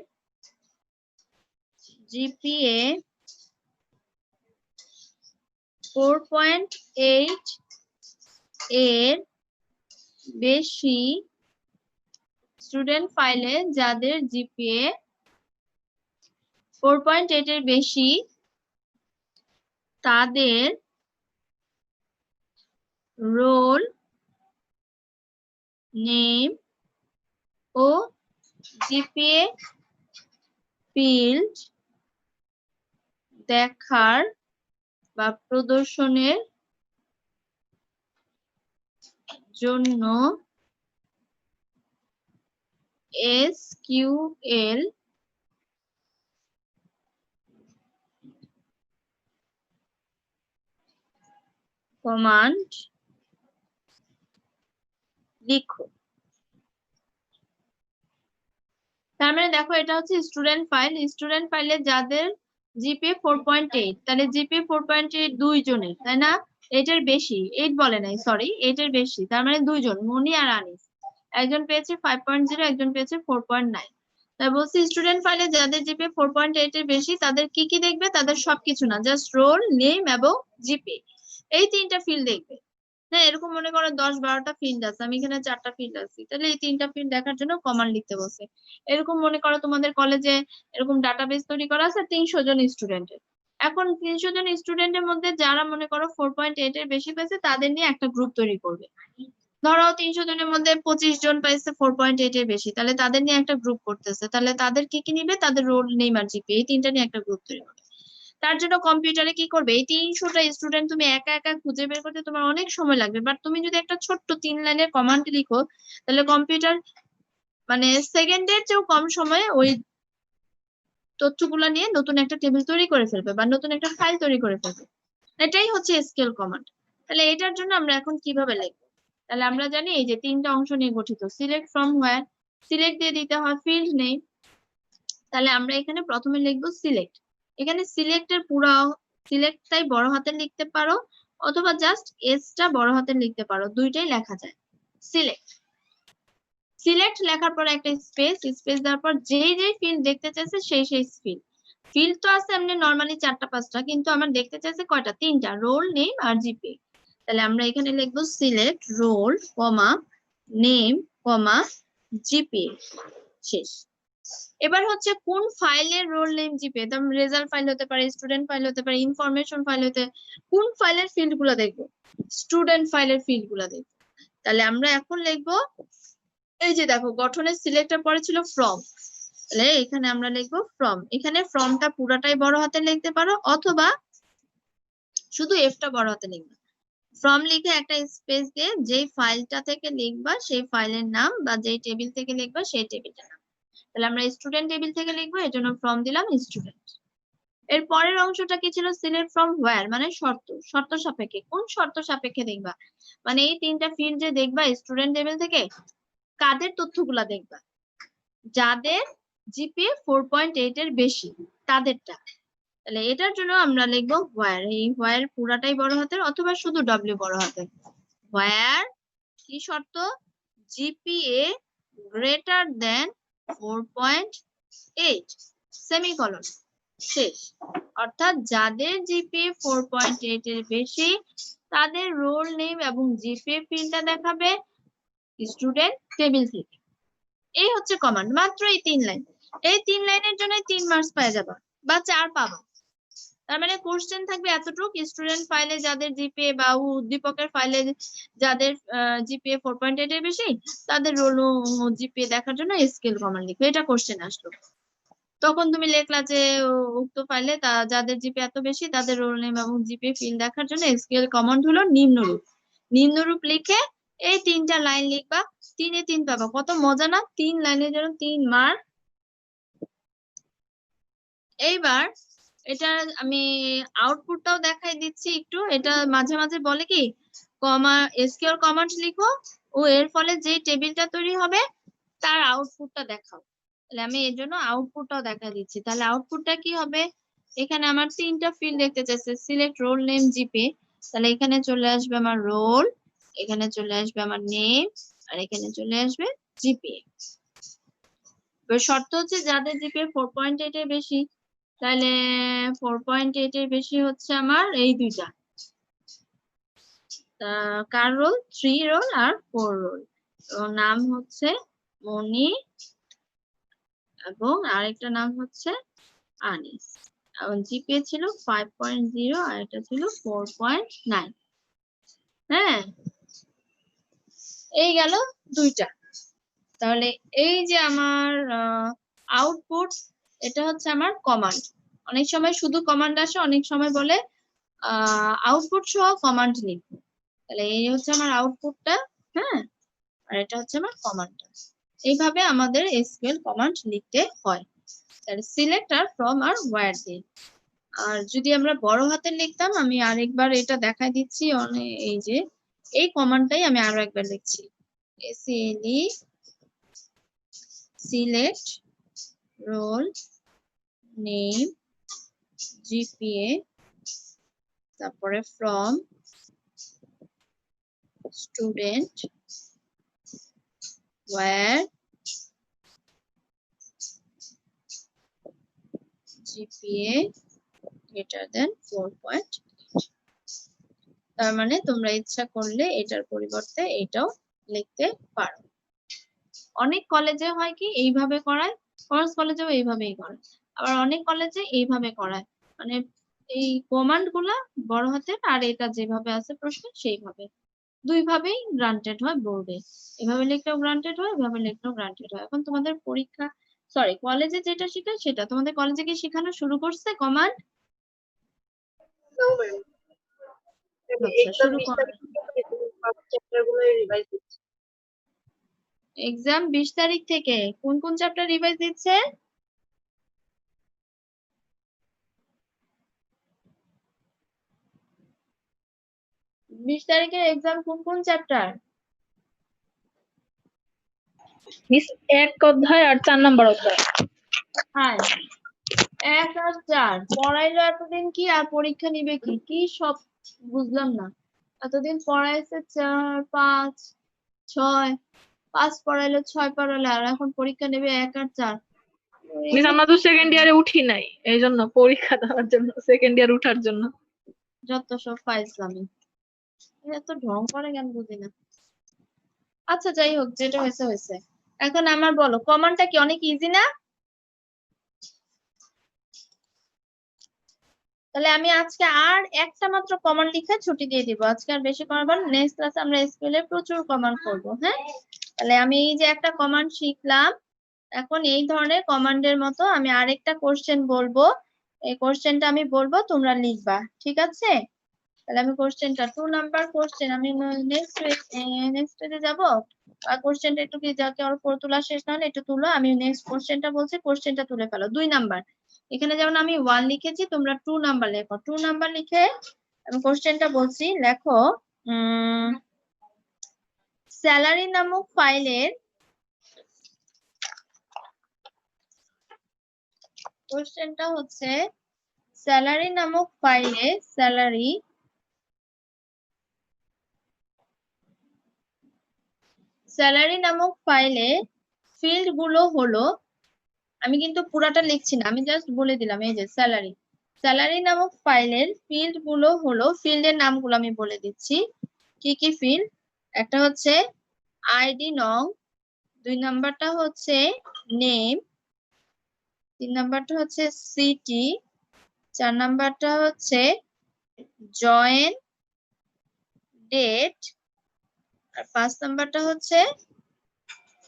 জিপিএ 4.8 এর বেশি, স্টুডেন্ট ফাইলে যাদের জিপিএ 4.8 এর বেশি, তাদের রোল নেম ও জিপিএ ফিল্ড দেখার বা প্রদর্শনের জন্য এসকিউএল কমান্ড লিখো। তার মানে দেখো এটা হচ্ছে স্টুডেন্ট ফাইল, স্টুডেন্ট ফাইলে যাদের জিপিএ 4.8, তাহলে জিপিএ 4.8 দুইজনের, তাই না? এটার বেশি, 8 বলে নাই, সরি, এটার বেশি, তার মানে দুইজন, মনি আর আনিস। একজন পেয়েছে 5.0, একজন পেয়েছে 4.9। তাই বলছি স্টুডেন্ট ফাইলে যাদের জিপিএ 4.8 এর বেশি, তাদের কি কি দেখবে? তাদের সবকিছু না, জাস্ট রোল নেম এবং জিপিএ, এই 3টা ফিল্ড দেখবে। হ্যাঁ, এরকম মনে করো 10-12টা ফিল্ড আছে, আমি এখানে 4টা ফিল্ড আছে, তাহলে এই 3টা ফিল্ড দেখার জন্য কমান্ড লিখতে বলছে। এরকম মনে করো তোমাদের কলেজে এরকম ডাটাবেস তৈরি করা আছে 300 জন স্টুডেন্টের। এখন 300 জন স্টুডেন্টের মধ্যে যারা মনে করো 4.8 এর বেশি পেয়েছে, তাদের নিয়ে একটা গ্রুপ তৈরি করবে। ধরো 300 জনের মধ্যে 25 জন পাইছে 4.8 এর বেশি, তাহলে তাদের নিয়ে একটা গ্রুপ করতেছে, তাহলে তাদের কি কি নিবে? তাদের রোল নেম আর জিপিএ, এই 3টা নিয়ে একটা গ্রুপ তৈরি করবে। তার জন্য কম্পিউটারে কি করবে, এই 300টা স্টুডেন্ট তুমি একা একা খুঁজে বের করতে তোমার অনেক সময় লাগবে, বাট তুমি যদি একটা ছোট্ট 3 লাইনের কমান্ড লিখো, তাহলে কম্পিউটার মানে সেকেন্ডের চেয়েও কম সময়ে ওই তথ্যগুলো নিয়ে নতুন একটা টেবিল তৈরি করে ফেলবে বা নতুন একটা ফাইল তৈরি করে ফেলবে। এটাই হচ্ছে এসকিউএল কমান্ড। তাহলে এটার জন্য আমরা এখন কিভাবে লিখবো? তাহলে আমরা জানি এই যে 3টা অংশ নিয়ে গঠিত, সিলেক্ট ফ্রম হোয়ার, সিলেক্ট দিয়ে দিতে হয় ফিল্ড নেম। তাহলে আমরা এখানে প্রথমে লিখবো সিলেক্ট। এখানে সিলেক্টের পুরো সিলেক্টটাই বড় হাতে লিখতে পারো, অথবা জাস্ট এসটা বড় হাতে লিখতে পারো, দুইটাই লেখা যায়। সিলেক্ট, সিলেক্ট লেখার পর একটা স্পেস, স্পেস দেওয়ার পর যেই যেই ফিল্ড দেখতে চাইছে সেই সেই ফিল্ড। ফিল্ড তো আছে এমনি নরমালি 4টা-5টা, কিন্তু আমরা দেখতে চাইছে কয়টা? 3টা, রোল নেম আর জিপিএ। তাহলে আমরা এখানে লিখবো সিলেক্ট রোল কমা নেম কমা জিপিএ, শেষ। এবার হচ্ছে কোন ফাইলের রোল নেম জিপিএ, যেমন রেজাল্ট ফাইল হতে পারে, স্টুডেন্ট ফাইল হতে পারে, ইনফরমেশন ফাইল হতে, কোন ফাইলের ফিল্ড গুলো দেখবো? স্টুডেন্ট ফাইলের ফিল্ড গুলো দেখবো। তাহলে আমরা এখন লিখবো, এই যে দেখো গঠনের সিলেক্টের পরে ছিল ফ্রম, তাহলে এখানে আমরা লিখবো ফ্রম। এখানে ফ্রমটা পুরাটাই বড় হাতে লিখতে পারো, অথবা শুধু এফটা বড় হাতে লিখবে। ফ্রম লিখে একটা স্পেস দিয়ে যেই ফাইলটা থেকে লিখবা সেই ফাইলের নাম, বা যেই টেবিল থেকে লিখবা সেই টেবিলটার নাম। তাহলে আমরা স্টুডেন্ট টেবিল থেকে লিখবো, এর জন্য ফ্রম দিলাম স্টুডেন্ট। এর পরের অংশটা কি ছিল? সিলেক্ট ফ্রম হোয়ার, মানে শর্ত, শর্ত সাপেক্ষে। কোন শর্ত সাপেক্ষে দেখবা? মানে এই 3টা ফিল্ড যে দেখবা স্টুডেন্ট টেবিল থেকে, কাদের তথ্যগুলা দেখবা? যাদের জিপিএ 4.8 এর বেশি, তাদেরটা। তাহলে এটার জন্য আমরা লিখবো হোয়ার, এই হোয়ার পুরাটাই বড় হাতের অথবা শুধু ডব্লিউ বড় হাতের। হোয়ার কি শর্ত? জিপিএ গ্রেটার দেন 4.8 সেমিকলন, শেষ। অর্থাৎ যাদের জিপিএ 4.8 এর বেশি, তাদের রোল নেম এবং জিপিএ ফিল্ডটা দেখাবে স্টুডেন্ট টেবিল থেকে। এই হচ্ছে কমান্ড, মাত্র এই 3 লাইন। এই 3 লাইনের জন্য 3 মার্কস পেয়ে যাবা বা 4 পাবা। তার মানে কোশ্চেন থাকবে এতটুকু, স্টুডেন্ট ফাইলে যাদের জিপিএ বা উদ্দীপকের ফাইলে যাদের জিপিএ 4.8 এর বেশি, তাদের রোল ও জিপিএ দেখার জন্য স্কেল কমান্ড লিখবে। এটা কোশ্চেন আসলো, তখন তুমি লিখলা যে উক্ত ফাইলে যাদের জিপিএ এত বেশি তাদের রোল নেম এবং জিপিএ ফিল্ড দেখার জন্য স্কেল কমান্ড হলো নিম্নরূপ। নিম্নরূপ লিখে এই 3টা লাইন লিখবা, 3 এ 3 পাবা। কত মজা না, 3 লাইনের জন্য 3 মার্ক। এইবার এটা আমি আউটপুটটাও দেখাই দিচ্ছি একটু। এটা মাঝে মাঝে বলে কি এসকিউআর কমান্ড লিখো ও এর ফলে যে টেবিলটা তৈরি হবে তার আউটপুটটা দেখাও। তাহলে আমি এর জন্য আউটপুটটাও দেখা দিচ্ছি। তাহলে আউটপুটটা কি হবে, এখানে আমার 3টা ফিল্ড দেখতে চাইছে, সিলেক্ট রোল নেম জিপিএ। তাহলে এখানে চলে আসবে আমার রোল, এখানে চলে আসবে আমার নেম, আর এখানে চলে আসবে জিপিএ। শর্ত হচ্ছে যাদের জিপিএ 4.8 এর বেশি, তাহলে 4.8 এর বেশি হচ্ছে আমার এই দুইটা, কার রোল, 3 রোল আর 4 রোল। তো নাম হচ্ছে মনি এবং আরেকটা নাম হচ্ছে আনিস। এবং জিপিএ ছিল 5.0 আর এটা ছিল 4.9। হ্যাঁ, এই গেল দুইটা। তাহলে এই যে আমার আউটপুট, এটা হচ্ছে আমার কমান্ড। অনেক সময় শুধু কমান্ড আসে, অনেক সময় বলে আউটপুট সহ কমান্ড লিখো। তাহলে এই হচ্ছে আমার আউটপুটটা, হ্যাঁ, আর এটা হচ্ছে আমার কমান্ডটা। এইভাবে আমাদের এসকিউএল কমান্ড লিখতে হয়। তাহলে সিলেক্ট আর ফ্রম আর ওয়্যার দিয়ে। আর যদি আমরা বড় হাতের লিখতাম, আমি আরেকবার এটা দেখাই দিচ্ছি, এই যে এই কমান্ডটাই আমি আরো একবার লিখছি, SLE select roll name GPA, তারপরে from student where GPA greater than 4.8। তার মানে তোমরা ইচ্ছা করলে এটার পরিবর্তে এটাও লিখতে পারো। অনেক কলেজে হয় কি এইভাবে করায়, কমার্স কলেজেও এইভাবেই করায়, আবার অনেক কলেজে এইভাবে করায়, মানে এই কমান্ড গুলা বড় হাতের আর এটা যেভাবে আছে প্রশ্নে সেইভাবে, দুইভাবেই গ্রান্টেড হয় বোর্ডে। এভাবে লিখলেও গ্রান্টেড হয়, এভাবে লিখলেও গ্রান্টেড হয়। এখন তোমাদের পরীক্ষা, সরি, কলেজে যেটা শেখায় সেটা। তোমাদের কলেজে কি শেখানো শুরু করছে কমান্ড? আচ্ছা, শুরু করে। এক্সাম 20 তারিখ থেকে কোন কোন চ্যাপ্টার রিভাইজ দিচ্ছে? বিশ তারিখের এক্সাম কোন কোন চ্যাপ্টার? মিস 1 অধ্যায় আর 4 নাম্বার অধ্যায়। হ্যাঁ, 1 আর 4 পড়াইলো এতদিন কি, আর পরীক্ষা নিবে কি? কি সব বুঝলাম না। এতদিন পড়াইছে 4, 5, 6, 5 পড়াইলো, 6 পড়াইলো, আর এখন পরীক্ষা নেবে 1 আর 4। মিস আমরা তো সেকেন্ড ইয়ারে উঠি নাই, এইজন্য পরীক্ষা দেওয়ার জন্য, সেকেন্ড ইয়ার উঠার জন্য। যত সব ফাইজলামি, এত ঢং করে কেন বুঝি না। আচ্ছা যাই হোক, যেটা হয়েছে হয়েছে। এখন আমার বলো, কমান্ডটা কি অনেক ইজি না? তাহলে আমি আজকে আর একটা মাত্র কমান্ড লিখে ছুটি দিয়ে দিব। আজকে আর বেশি কমাবো না, নেক্সট ক্লাসে আমরা এসকিউএল এ প্রচুর কমান্ড করব। হ্যাঁ, তাহলে আমি এই যে একটা কমান্ড শিখলাম, এখন এই ধরনের কমান্ডের মতো আমি আরেকটা কোশ্চেন বলবো। এই কোশ্চেনটা আমি বলবো, তোমরা লিখবা, ঠিক আছে? তাহলে আমি কোশ্চেনটা 2 নাম্বার কোশ্চেন, আমি নেক্সট পেজে যাব। আর কোশ্চেনটা একটু কি যাকে ওর পুরো তোলা শেষ না হলে একটু তুলো। আমি নেক্সট কোশ্চেনটা বলছি, কোশ্চেনটা তুলে ফেলো। 2 নাম্বার, এখানে যেমন আমি 1 লিখেছি, তোমরা 2 নাম্বার লেখো। 2 নাম্বার লিখে আমি কোশ্চেনটা বলছি, লেখো স্যালারি নামক ফাইলের, কোশ্চেনটা হচ্ছে স্যালারি নামক ফাইলে স্যালারি নামক ফাইলে ফিল্ড গুলো হলো, আমি কিন্তু পুরাটা লিখছি না, আমি জাস্ট বলে দিলাম। এই যে স্যালারি নামক ফাইলের ফিল্ড গুলো হলো, ফিল্ডের নামগুলো আমি বলে দিচ্ছি কি কি ফিল্ড। একটা হচ্ছে আইডি নং, 2 নাম্বারটা হচ্ছে নেম, 3 নাম্বারটা হচ্ছে সিটি, 4 নাম্বারটা হচ্ছে জয়েন ডেট, আর 5 নাম্বারটা হচ্ছে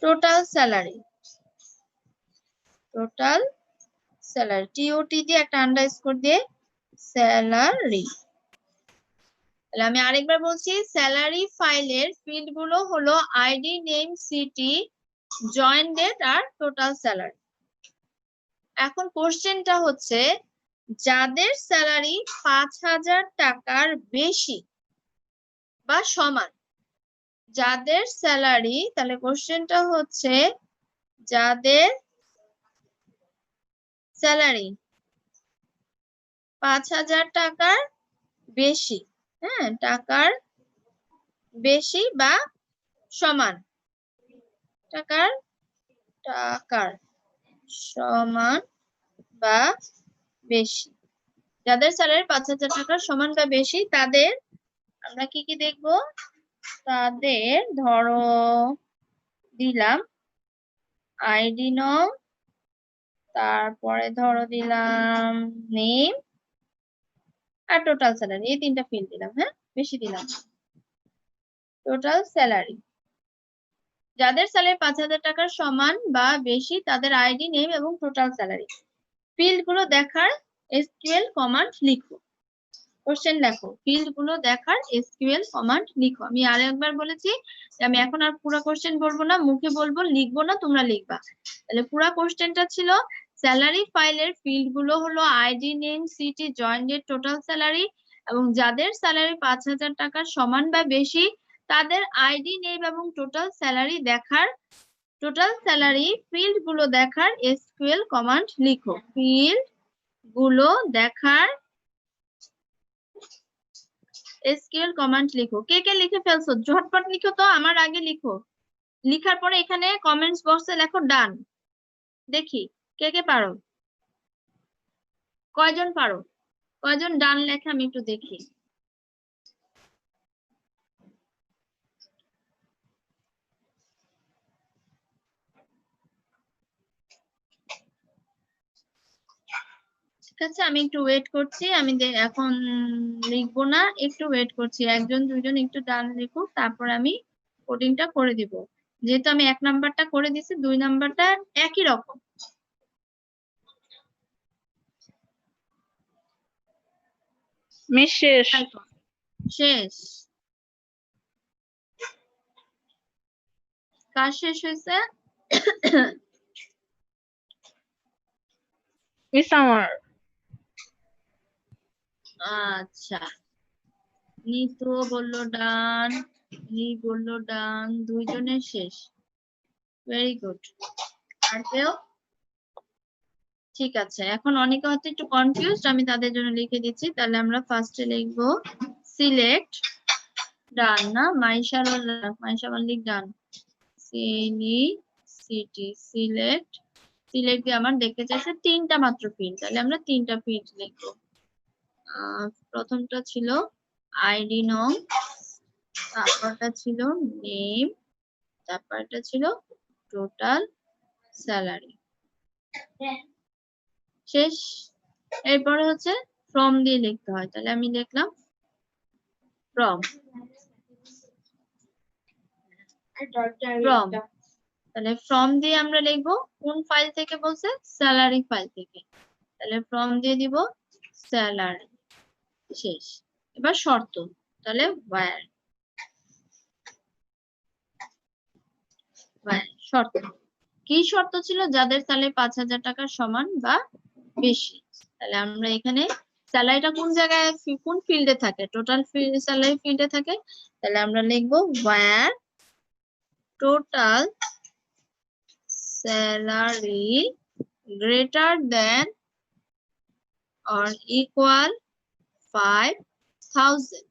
টোটাল স্যালারি। টোটাল স্যালারি, টিওটি দিয়ে একটা আন্ডারস্কোর দিয়ে স্যালারি। তাহলে আমি আরেকবার বলছি, স্যালারি ফাইলের ফিল্ড গুলো হলো ID, name, city, join date আর টোটাল স্যালারি। এখন কোশ্চেনটা হচ্ছে যাদের স্যালারি 5,000 টাকার বেশি বা সমান, যাদের স্যালারি, তাহলে কোশ্চেনটা হচ্ছে যাদের স্যালারি 5,000 টাকার বেশি, হ্যাঁ, টাকার বেশি বা সমান, টাকার টাকার সমান বা বেশি, যাদের স্যালারি 5,000 টাকার সমান বা বেশি, তাদের আমরা কি কি দেখব? তাদের ধরো দিলাম আইডি নং, তারপরে ধরো দিলাম নেম আর টোটাল স্যালারি, এই 3টা ফিল্ড দিলাম, হ্যাঁ, বেশি দিলাম। টোটাল স্যালারি, যাদের স্যালারি 5,000 টাকার সমান বা বেশি, তাদের আইডি, নেম এবং টোটাল স্যালারি। ফিল্ড গুলো দেখার এসকিউএল কমান্ড লিখো। কোশ্চেন দেখো, ফিল্ড গুলো দেখার এসকিউএল কমান্ড লিখো। আমি আরেকবার বলেছি যে আমি এখন আর পুরো কোশ্চেন বলবো না, মুখে বলবো, লিখবো না, তোমরা লিখবা। তাহলে পুরো কোশ্চেনটা ছিল স্যালারি ফাইলের ফিল্ড গুলো হলো ID, name, city, join date, total salary, এবং যাদের স্যালারি 5,000 টাকার সমান বা বেশি, তাদের আইডি, নেম এবং টোটাল স্যালারি দেখার, টোটাল স্যালারি ফিল্ড গুলো দেখার এসকিউএল কমান্ড লিখো। ফিল্ড গুলো দেখার এসকিউএল কমান্ড লিখো। কে কে লিখে ফেলছো? ঝটপট লিখো তো, আমার আগে লিখো। লিখার পরে এখানে কমেন্টস বক্সে লেখো ডান। দেখি কে কে পারো, কয়জন পারো, কয়জন ডান লেখে আমি একটু দেখি। ঠিক আছে, আমি একটু ওয়েট করছি, আমি এখন লিখবো না, একটু ওয়েট করছি, 1 জন 2 জন একটু ডান লিখুক, তারপর আমি কোডিংটা করে দিব। যেহেতু আমি 1 নাম্বারটা করে দিছি, 2 নাম্বারটা একই রকম। মিস শেষ। শেষ? কার শেষ হয়েছে? মিস আমার। আচ্ছা, নিতু বললো ডান, রি বললো ডান, 2 জনের শেষ। Very good. আর কেউ? ঠিক আছে, এখন অনেকে হয়তো একটু কনফিউজড, আমি তাদের জন্য লিখে দিচ্ছি। তাহলে আমরা ফার্স্টে লিখবো সিলেক্ট, ডান না, মাইশা মালিক ডান, সিটি, সিলেক্ট, সিলেক্ট দিয়ে আমার দেখতে চাইছে 3টা মাত্র ফিল্ড, তাহলে আমরা 3টা ফিল্ড লিখবো। প্রথমটা ছিল আইডি নং, তারপরটা ছিল নেম, তারপরটা ছিল টোটাল স্যালারি। শেষ? এরপরে হচ্ছে ফ্রম দিয়ে লিখতে হয়, তাহলে আমি লিখলাম ফ্রম, ফ্রম, তাহলে ফ্রম দিয়ে আমরা লিখবো কোন ফাইল থেকে বলছে? স্যালারি ফাইল থেকে, তাহলে ফ্রম দিয়ে দিব স্যালারি। শেষ। এবার শর্ত, তাহলে ওয়্যার, শর্ত কি শর্ত ছিল? যাদের স্যালারি 5,000 টাকার সমান বা বেশি। তাহলে আমরা এখানে স্যালারিটা কোন জায়গায়, কোন ফিল্ডে থাকে? টোটাল স্যালারি ফিল্ডে থাকে, তাহলে আমরা লিখবো where total salary greater than or equal 5,000,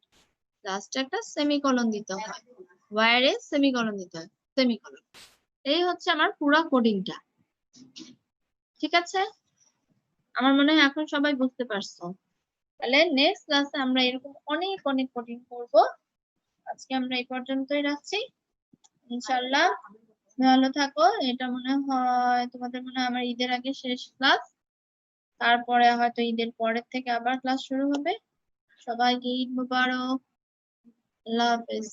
লাস্টে একটা সেমিকোলন দিতে হয়, ওয়্যারে সেমিকোলন দিতে হয়, সেমিকোলন। এই হচ্ছে আমার পুরো কোডিংটা। ঠিক আছে, আমার মনে হয় এখন সবাই বুঝতে পারছো। তাহলে নেক্সট ক্লাসে আমরা এরকম অনেক অনেক কোডিং করব। আজকে আমরা এই পর্যন্তই রাখছি, ইনশাআল্লাহ। ভালো থাকো। এটা মনে হয় তোমাদের মনে হয় আমার ঈদের আগে শেষ ক্লাস, তারপরে হয়তো ঈদের পরের থেকে আবার ক্লাস শুরু হবে। সবাইকে ঈদ মোবারক, আল্লাহ হাফেজ।